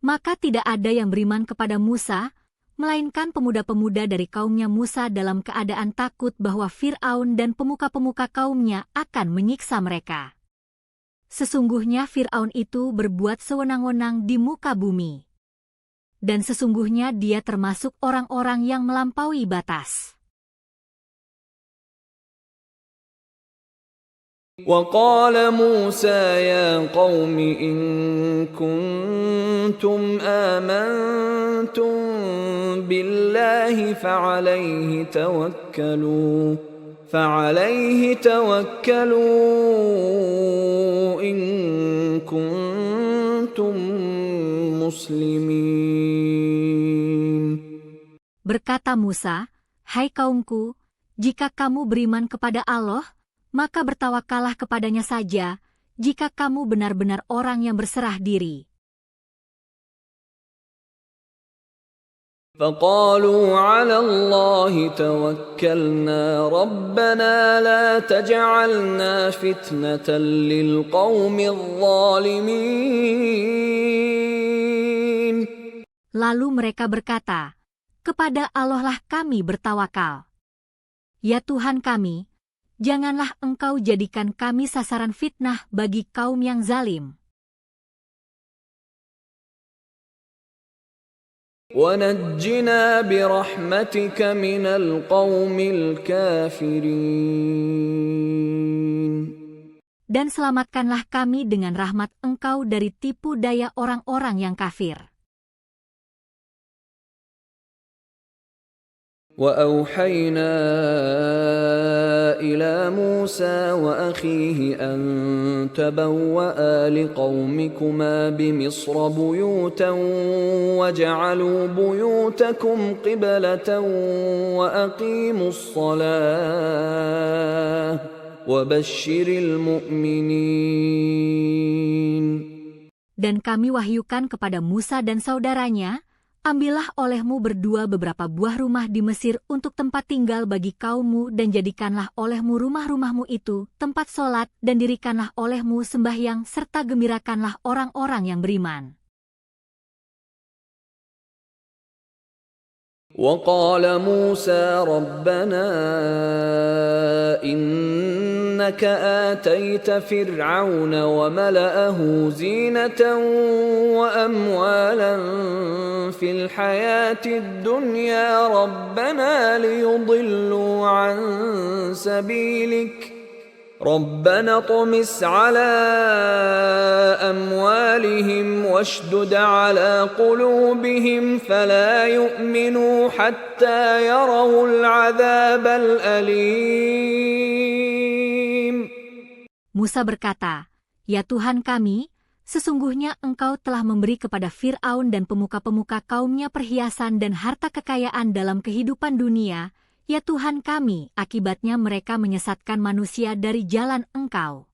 Speaker 2: Maka tidak ada yang beriman kepada Musa, melainkan pemuda-pemuda dari kaumnya Musa dalam keadaan takut bahwa Fir'aun dan pemuka-pemuka kaumnya akan menyiksa mereka. Sesungguhnya Fir'aun itu berbuat sewenang-wenang di muka bumi. Dan sesungguhnya dia termasuk orang-orang yang melampaui batas.
Speaker 1: وَقَالَ مُوسَى يَا قَوْمِ إِن كُنتُمْ آمَنتُم بِاللَّهِ فَعَلَيْهِ تَوَكَّلُوا إِن كُنتُم مُّسْلِمِينَ.
Speaker 2: Berkata Musa, "Hai kaumku, jika kamu beriman kepada Allah, maka bertawakallah kepadanya saja, jika kamu benar-benar orang yang berserah diri."
Speaker 1: فَقَالُوا عَلَى اللَّهِ تَوَكَّلْنَا رَبَّنَا لَا تَجْعَلْنَا فِتْنَةً لِلْقَوْمِ الظَّالِمِينَ.
Speaker 2: Lalu mereka berkata, "Kepada Allah lah kami bertawakal. Ya Tuhan kami, janganlah Engkau jadikan kami sasaran fitnah bagi kaum yang zalim.
Speaker 1: وَنَجِّنَا بِرَحْمَتِكَ مِنَ الْقَوْمِ الْكَافِرِينَ.
Speaker 2: Dan selamatkanlah kami dengan rahmat Engkau dari tipu daya orang-orang yang kafir."
Speaker 1: وَأَوْحَيْنَا إِلَى مُوسَى وَأَخِيهِ أَن تَبَوَّآ لِقَوْمِكُمَا بِمِصْرَ بُيُوتًا وَاجْعَلُوا بُيُوتَكُمْ قِبْلَةً وَأَقِيمُوا الصَّلَاةَ وَبَشِّرِ الْمُؤْمِنِينَ.
Speaker 2: Dan kami wahyukan kepada Musa dan saudaranya, "Ambillah olehmu berdua beberapa buah rumah di Mesir untuk tempat tinggal bagi kaummu dan jadikanlah olehmu rumah-rumahmu itu tempat solat dan dirikanlah olehmu sembahyang serta gembirakanlah orang-orang yang beriman."
Speaker 1: وَقَالَ مُوسَى رَبَّنَا إِنَّكَ آتَيْتَ فِرْعَوْنَ وَمَلَأَهُ زِينَةً وَأَمْوَالًا فِي الْحَيَاةِ الدُّنْيَا رَبَّنَا لِيُضِلُّوا عَن سَبِيلِكَ رَبَّنَا اطْمِسْ عَلَى أَمْوَالِهِمْ وَاشْدُدْ عَلَى قُلُوبِهِمْ فَلَا يُؤْمِنُوا حَتَّى يَرَوُا الْعَذَابَ الْأَلِيمَ.
Speaker 2: Musa berkata, "Ya Tuhan kami, sesungguhnya Engkau telah memberi kepada Fir'aun dan pemuka-pemuka kaumnya perhiasan dan harta kekayaan dalam kehidupan dunia. Ya Tuhan kami, akibatnya mereka menyesatkan manusia dari jalan Engkau.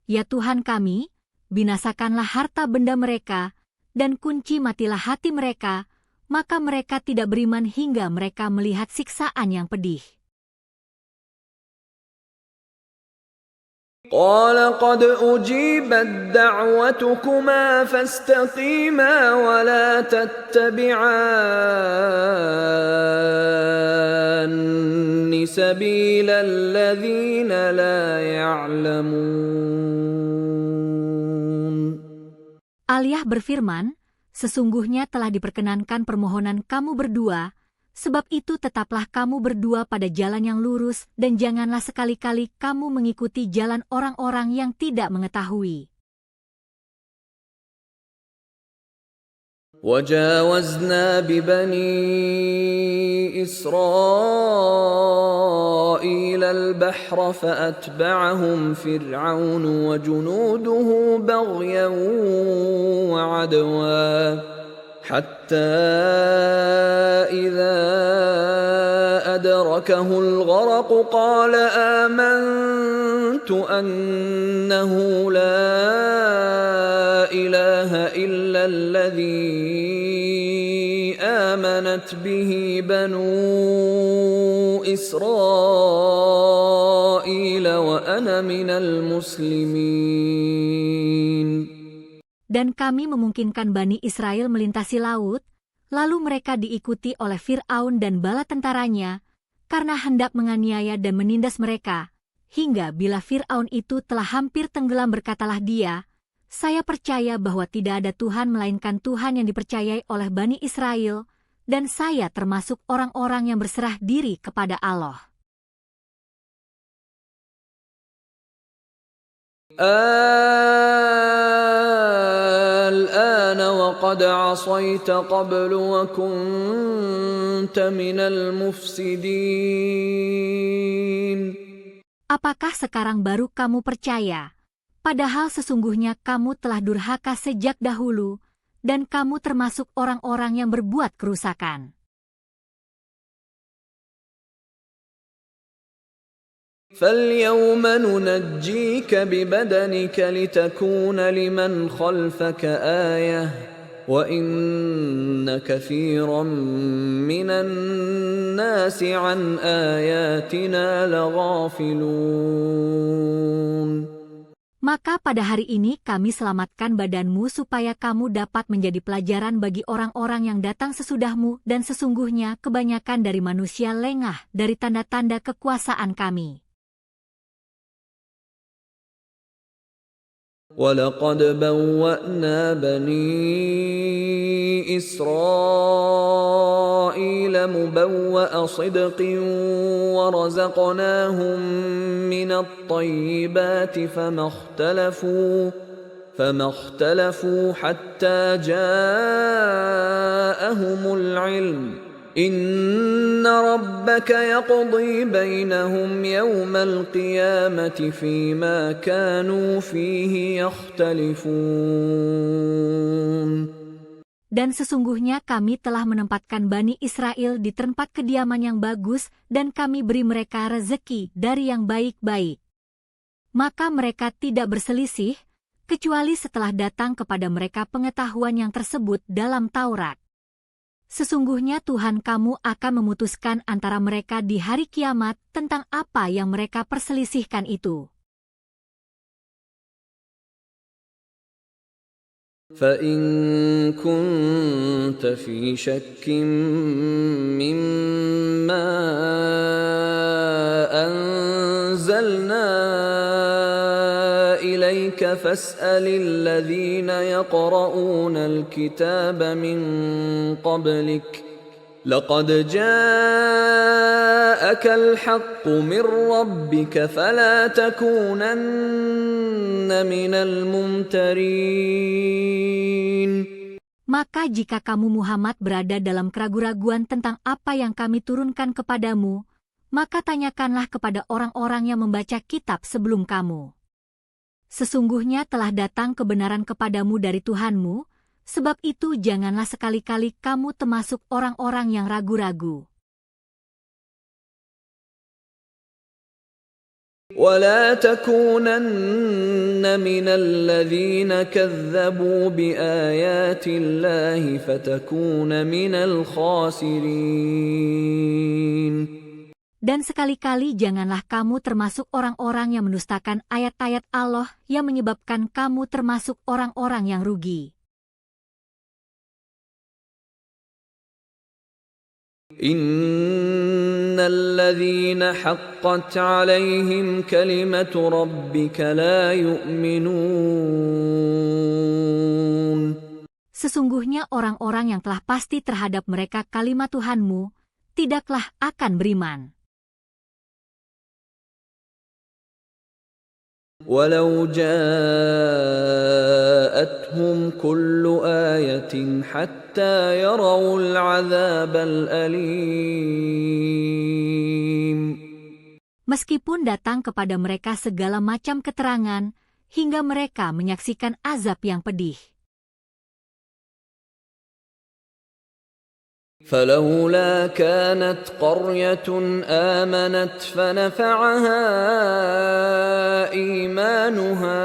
Speaker 2: Ya Tuhan kami, binasakanlah harta benda mereka, dan kunci matilah hati mereka, maka mereka tidak beriman hingga mereka melihat siksaan yang pedih.
Speaker 1: قال قد أجيبت دعوتكما فاستقيما ولا تتبعان سبيل الذين لا يعلمون.
Speaker 2: Aliyah berfirman, sesungguhnya telah diperkenankan permohonan kamu berdua, sebab itu tetaplah kamu berdua pada jalan yang lurus dan janganlah sekali-kali kamu mengikuti jalan orang-orang yang tidak mengetahui.
Speaker 1: وجاوزنا ببني إسرائيل البحر فأتبعهم فرعون وجنوده بغيا وعدوا حتى إذا أدركه الغرق قال آمنت أنه لا إله إلا الذي آمنت به بنو إسرائيل وأنا من المسلمين.
Speaker 2: Dan kami memungkinkan Bani Israel melintasi laut, lalu mereka diikuti oleh Fir'aun dan bala tentaranya, karena hendak menganiaya dan menindas mereka, hingga bila Fir'aun itu telah hampir tenggelam berkatalah dia, saya percaya bahwa tidak ada Tuhan melainkan Tuhan yang dipercayai oleh Bani Israel, dan saya termasuk orang-orang yang berserah diri kepada Allah.
Speaker 1: الآن وقد عصيت قبل وكنت من المفسدين.
Speaker 2: Apakah sekarang baru kamu percaya? Padahal sesungguhnya kamu telah durhaka sejak dahulu, dan kamu termasuk orang-orang yang berbuat kerusakan.
Speaker 1: فَالْيَوْمَ نُنَجِّيكَ بِبَدَنِكَ لِتَكُونَ لِمَنْ خَلْفَكَ آيَةً وَإِنَّ كَثِيرًا مِنَ النَّاسِ عَنْ آيَاتِنَا لَغَافِلُونَ.
Speaker 2: Maka pada hari ini kami selamatkan badanmu supaya kamu dapat menjadi pelajaran bagi orang-orang yang datang sesudahmu, dan sesungguhnya kebanyakan dari manusia lengah dari tanda-tanda kekuasaan kami.
Speaker 1: وَلَقَدْ بَوَّأْنَا بَنِي إِسْرَائِيلَ مُبَوَّأَ صِدْقٍ وَرَزَقْنَاهُمْ مِنَ الطَّيِّبَاتِ فَمَا اخْتَلَفُوا حَتَّى جَاءَهُمُ الْعِلْمُ إِنَّ رَبَّكَ يَقْضِي بَيْنَهُمْ يَوْمَ الْقِيَامَةِ فِيمَا كَانُوا فِيهِ يَخْتَلِفُونَ.
Speaker 2: Dan sesungguhnya kami telah menempatkan Bani Israel di tempat kediaman yang bagus, dan kami beri mereka rezeki dari yang baik-baik. Maka mereka tidak berselisih, kecuali setelah datang kepada mereka pengetahuan yang tersebut dalam Taurat. Sesungguhnya Tuhan kamu akan memutuskan antara mereka di hari kiamat tentang apa yang mereka perselisihkan itu.
Speaker 1: فَإِن كُنتَ فِي شَكٍّ مِّمَّا أَنزَلْنَا إِلَيْكَ فَاسْأَلِ الَّذِينَ يَقْرَؤُونَ الْكِتَابَ مِن قَبْلِكَ لَقَدْ جَاءَكَ الْحَقُّ مِن رَّبِّكَ فَلَا تَكُونَنَّ مِنَ الْمُمْتَرِينَ.
Speaker 2: Maka jika kamu Muhammad berada dalam keraguan-raguan tentang apa yang kami turunkan kepadamu, maka tanyakanlah kepada orang-orang yang membaca kitab sebelum kamu. Sesungguhnya telah datang kebenaran kepadamu dari Tuhanmu, sebab itu janganlah sekali-kali kamu termasuk orang-orang yang ragu-ragu.
Speaker 1: ولا تكونن من الذين كذبوا بآيات الله فتكون من الخاسرين.
Speaker 2: Dan sekali-kali janganlah kamu termasuk orang-orang yang mendustakan ayat-ayat Allah yang menyebabkan kamu termasuk orang-orang yang rugi.
Speaker 1: Innal ladzina haqqat 'alaihim kalimatu rabbika la yu'minun.
Speaker 2: Sesungguhnya orang-orang yang telah pasti terhadap mereka kalimat Tuhanmu tidaklah akan beriman.
Speaker 1: Walau ja'atuhum kullu ayatin hatta yarawul 'adzabal alim.
Speaker 2: Meskipun datang kepada mereka segala macam keterangan hingga mereka menyaksikan azab yang pedih.
Speaker 1: فلولا كانت قرية آمنت فنفعها إيمانها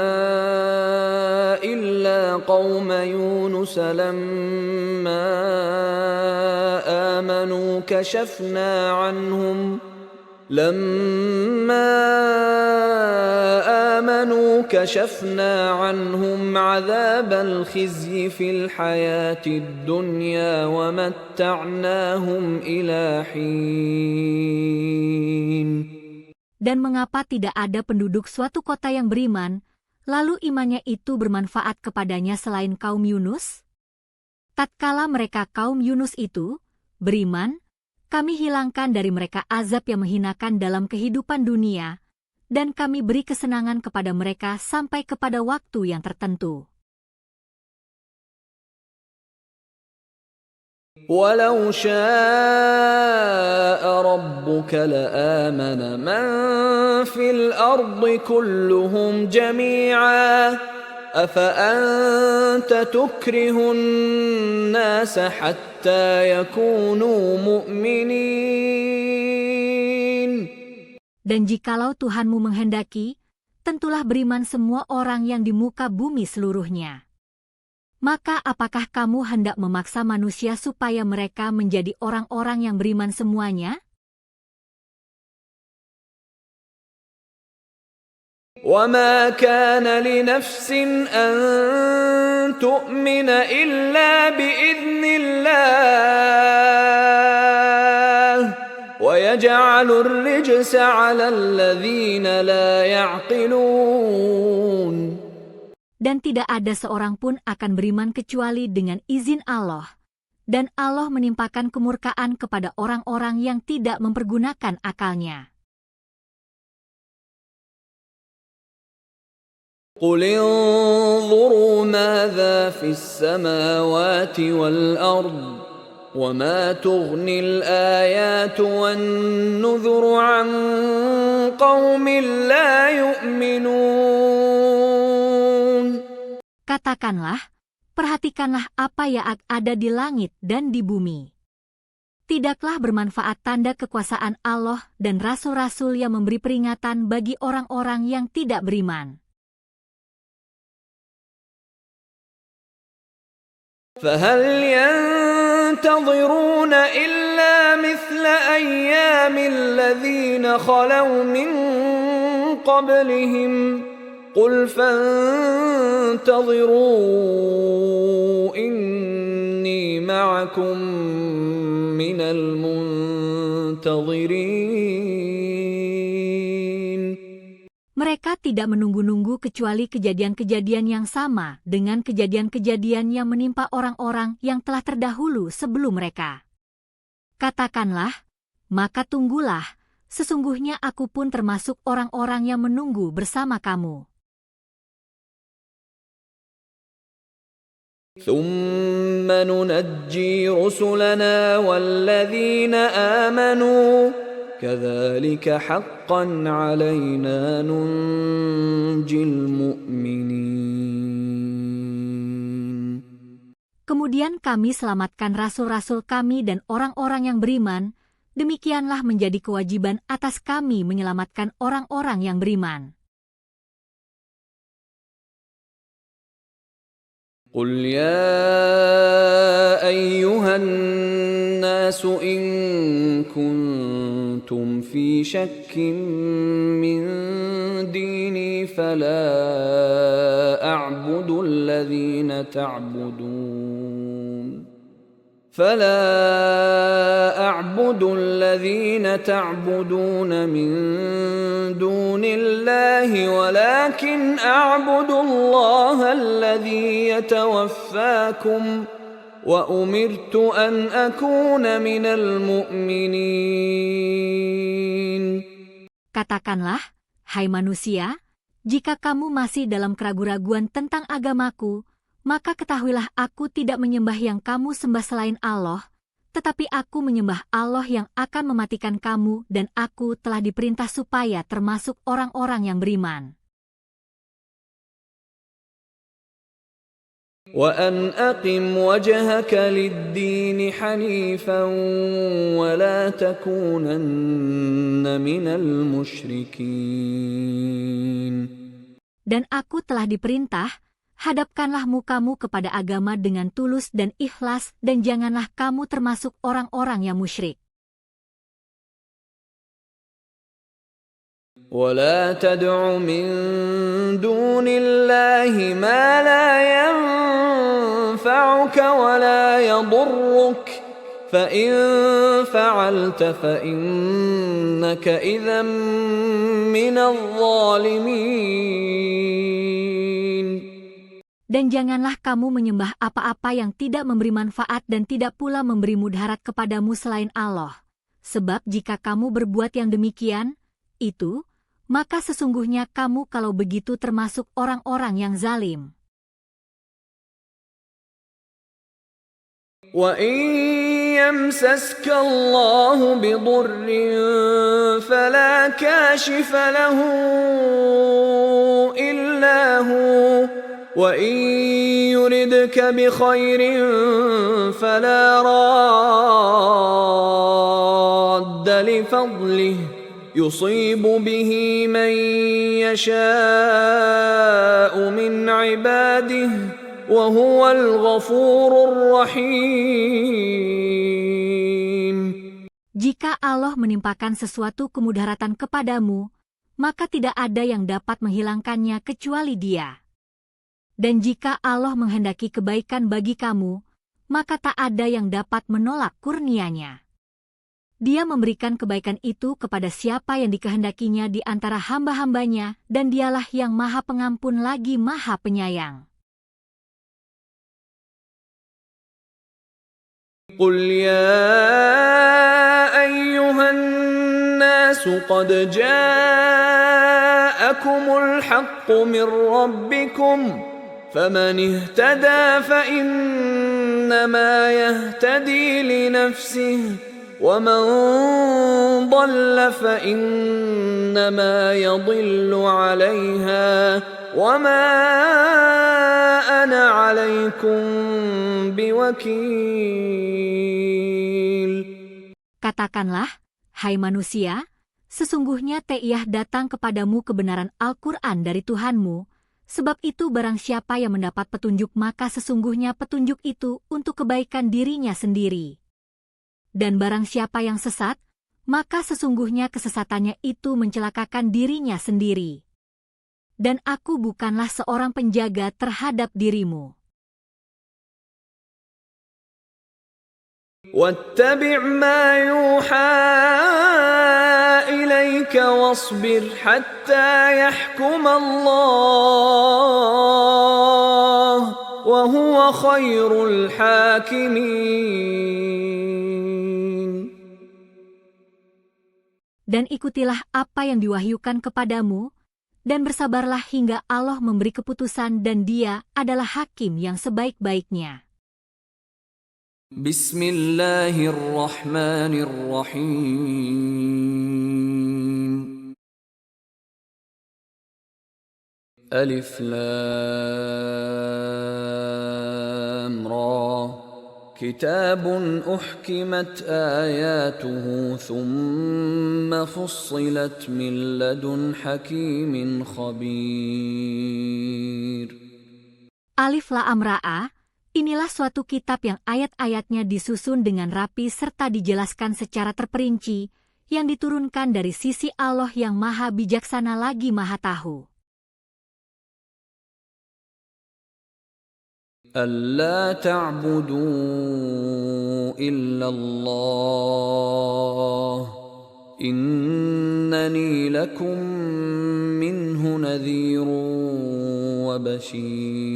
Speaker 1: إلا قوم يونس لما آمنوا كشفنا عنهم عذاب الخزي في الحياة الدنيا ومتعناهم إلى حين.
Speaker 2: Dan mengapa tidak ada penduduk suatu kota yang beriman, lalu imannya itu bermanfaat kepadanya selain kaum Yunus? Tatkala mereka kaum Yunus itu beriman, kami hilangkan dari mereka azab yang menghinakan dalam kehidupan dunia, dan kami beri kesenangan kepada mereka sampai kepada waktu yang tertentu.
Speaker 1: Walau syaa rabbuka la'amana man fil ardi kulluhum jami'a afa'anta tukrihun nasa hatta yakunu mu'minin.
Speaker 2: Dan jikalau Tuhanmu menghendaki, tentulah beriman semua orang yang di muka bumi seluruhnya. Maka apakah kamu hendak memaksa manusia supaya mereka menjadi orang-orang yang beriman semuanya?
Speaker 1: وَمَا كَانَ لِنَفْسٍ أَن تُؤْمِنَ إِلَّا بِإِذْنِ اللَّهِ وَيَجْعَلُ الرِّجْسَ عَلَى الَّذِينَ لَا يَعْقِلُونَ.
Speaker 2: Dan tidak ada seorang pun akan beriman kecuali dengan izin Allah. Dan Allah menimpakan kemurkaan kepada orang-orang yang tidak mempergunakan akalnya.
Speaker 1: قُلِ انظُرُوا مَاذَا فِي السَّمَاوَاتِ وَالْأَرْضِ وَمَا تُغْنِي الْآيَاتُ وَالنُّذُرُ عَن قَوْمٍ لَّا يُؤْمِنُونَ.
Speaker 2: Katakanlah, perhatikanlah apa yang ada di langit dan di bumi. Tidaklah bermanfaat tanda kekuasaan Allah dan rasul-rasul yang memberi peringatan bagi orang-orang yang tidak beriman.
Speaker 1: فَهَلْ يَنْتَظِرُونَ إِلَّا مِثْلَ أَيَّامِ الَّذِينَ خَلَوْا مِنْ قَبْلِهِمْ قُلْ فَانْتَظِرُوا إِنِّي مَعَكُمْ مِنَ الْمُنْتَظِرِينَ.
Speaker 2: Mereka tidak menunggu-nunggu kecuali kejadian-kejadian yang sama dengan kejadian-kejadian yang menimpa orang-orang yang telah terdahulu sebelum mereka. Katakanlah, maka tunggulah, sesungguhnya aku pun termasuk orang-orang yang menunggu bersama kamu.
Speaker 1: ثُمَّ نُنَجِّي رُسُلَنَا وَالَّذِينَ آمَنُوا كَذَلِكَ حَقًّا عَلَيْنَا نُنْجِي الْمُؤْمِنِينَ.
Speaker 2: Kemudian kami selamatkan rasul-rasul kami dan orang-orang yang beriman, Demikianlah menjadi kewajiban atas kami menyelamatkan orang-orang yang beriman.
Speaker 1: قل يا أيها الناس إن كنتم في شك من ديني أعبد الذين تعبدون من دون الله ولكن أعبد الله الذي يتوفاكم وأمرت أن أكون من المؤمنين.
Speaker 2: Katakanlah, hai manusia, jika kamu masih dalam keraguan-raguan tentang agamaku, maka ketahuilah aku tidak menyembah yang kamu sembah selain Allah, tetapi aku menyembah Allah yang akan mematikan kamu dan aku telah diperintah supaya termasuk orang-orang yang beriman.
Speaker 1: وَأَنْ أَقِمْ وَجْهَكَ لِلدِّينِ حَنِيفًا وَلَا تَكُونَنَّ مِنَ الْمُشْرِكِينَ.
Speaker 2: Dan aku telah diperintah, hadapkanlah mukamu kepada agama dengan tulus dan ikhlas dan janganlah kamu termasuk orang-orang yang musyrik.
Speaker 1: وَلَا تَدْعُ مِن دُونِ اللَّهِ مَا لَا يَنفَعُكَ وَلَا يَضُرُّكَ فَإِن فَعَلْتَ فَإِنَّكَ إِذًا مِّنَ الظَّالِمِينَ.
Speaker 2: Dan janganlah kamu menyembah apa-apa yang tidak memberi manfaat dan tidak pula memberi mudarat kepadamu selain Allah. Sebab jika kamu berbuat yang demikian, itu, maka sesungguhnya kamu kalau begitu termasuk orang-orang yang zalim.
Speaker 1: وَإِن يَمْسَسْكَ اللَّهُ بِضُرٍّ فَلَا كَاشِفَ لَهُ إِلَّا هُوَ وَإِن يُرِدْكَ بِخَيْرٍ فَلَا رَادَّ لِفَضْلِهِ يُصِيبُ بِهِ مَن يَشَاءُ مِنْ عِبَادِهِ وَهُوَ الْغَفُورُ الرَّحِيمُ.
Speaker 2: Jika Allah menimpakan sesuatu kemudaratan kepadamu, maka tidak ada yang dapat menghilangkannya kecuali Dia. Dan jika Allah menghendaki kebaikan bagi kamu, maka tak ada yang dapat menolak kurnia-Nya. Dia memberikan kebaikan itu kepada siapa yang dikehendakinya di antara hamba-hambanya, dan Dialah yang Maha Pengampun lagi Maha Penyayang.
Speaker 1: قُلْ يَا أَيُّهَا النَّاسُ قَدْ جَاءَكُمُ الْحَقُّ مِنْ رَبِّكُمْ فَمَنِ اهْتَدَى فَإِنَّمَا يَهْتَدِي لِنَفْسِهِ وَمَنْ ضَلَّ فَإِنَّمَا يَضِلُّ عَلَيْهَا وَمَا أَنَا عَلَيْكُمْ بِوَكِيلٍ.
Speaker 2: Katakanlah, hai manusia, sesungguhnya Ta'iyah datang kepadamu kebenaran Al-Quran dari Tuhanmu, sebab itu barang siapa yang mendapat petunjuk maka sesungguhnya petunjuk itu untuk kebaikan dirinya sendiri. Dan barang siapa yang sesat, maka sesungguhnya kesesatannya itu mencelakakan dirinya sendiri. Dan aku bukanlah seorang penjaga terhadap dirimu.
Speaker 1: وَاتَّبِعْ مَا يُوحَى إِلَيْكَ وَاصْبِرْ حَتَّى يَحْكُمَ اللَّهُ وَهُوَ خَيْرُ الْحَاكِمِينَ.
Speaker 2: Dan ikutilah apa yang diwahyukan kepadamu, dan bersabarlah hingga Allah memberi keputusan dan Dia adalah hakim yang sebaik-baiknya.
Speaker 1: Bismillahirrahmanirrahim. Alif Lam Ra. كتاب أحكمت آياته ثم فصلت من لدن حكيم خبير.
Speaker 2: Alif Lam Ra'a, inilah suatu kitab yang ayat-ayatnya disusun dengan rapi serta dijelaskan secara terperinci, yang diturunkan dari sisi Allah yang maha bijaksana lagi maha tahu.
Speaker 1: ألا تعبدوا إلا الله إنني لكم منه نذير وبشير.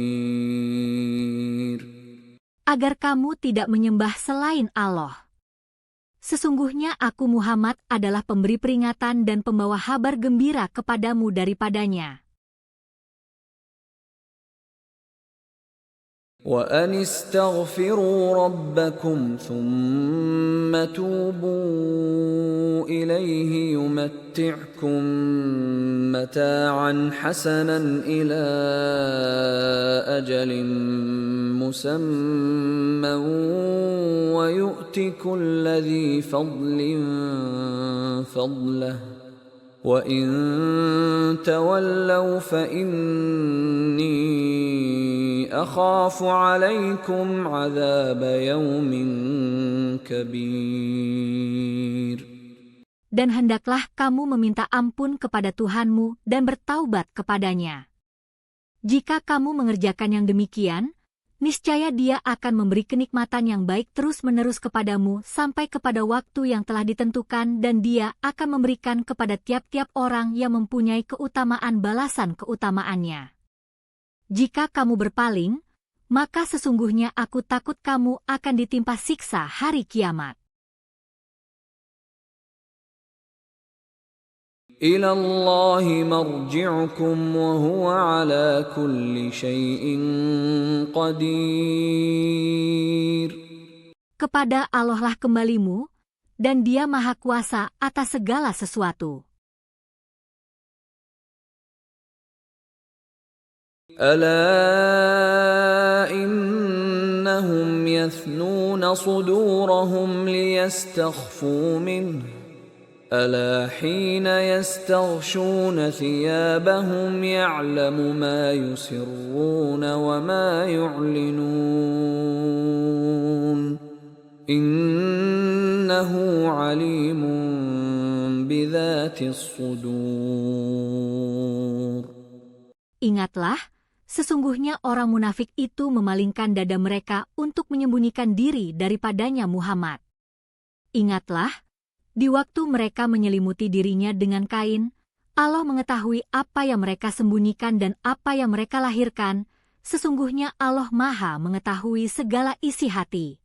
Speaker 2: Agar kamu tidak menyembah selain Allah. Sesungguhnya aku Muhammad adalah pemberi peringatan dan pembawa kabar gembira kepadamu daripadanya.
Speaker 1: وأن استغفروا ربكم ثم توبوا إليه يمتعكم متاعا حسنا إلى أجل مسمى ويؤت كل ذي فضل فضله وإن تولوا فإني أخاف عليكم عذاب يوم كبير.
Speaker 2: Dan hendaklah kamu meminta ampun kepada Tuhanmu dan bertaubat kepadanya. Jika kamu mengerjakan yang demikian, niscaya Dia akan memberi kenikmatan yang baik terus-menerus kepadamu sampai kepada waktu yang telah ditentukan, dan Dia akan memberikan kepada tiap-tiap orang yang mempunyai keutamaan balasan keutamaannya. Jika kamu berpaling, maka sesungguhnya aku takut kamu akan ditimpa siksa hari kiamat.
Speaker 1: إلى الله مرجعكم وهو على كل شيء قدير.
Speaker 2: Kepada Allah lah kembalimu, dan Dia Maha Kuasa atas segala sesuatu.
Speaker 1: ألا إنهم يثنون صدورهم ليستخفوا منه ألا حين يستغشون ثيابهم يعلم ما يسرون وما يعلنون إنه عليم بذات الصدور.
Speaker 2: Ingatlah, sesungguhnya orang munafik itu memalingkan dada mereka untuk menyembunyikan diri daripadanya Muhammad. Ingatlah, di waktu mereka menyelimuti dirinya dengan kain, Allah mengetahui apa yang mereka sembunyikan dan apa yang mereka lahirkan. Sesungguhnya Allah Maha mengetahui segala isi hati.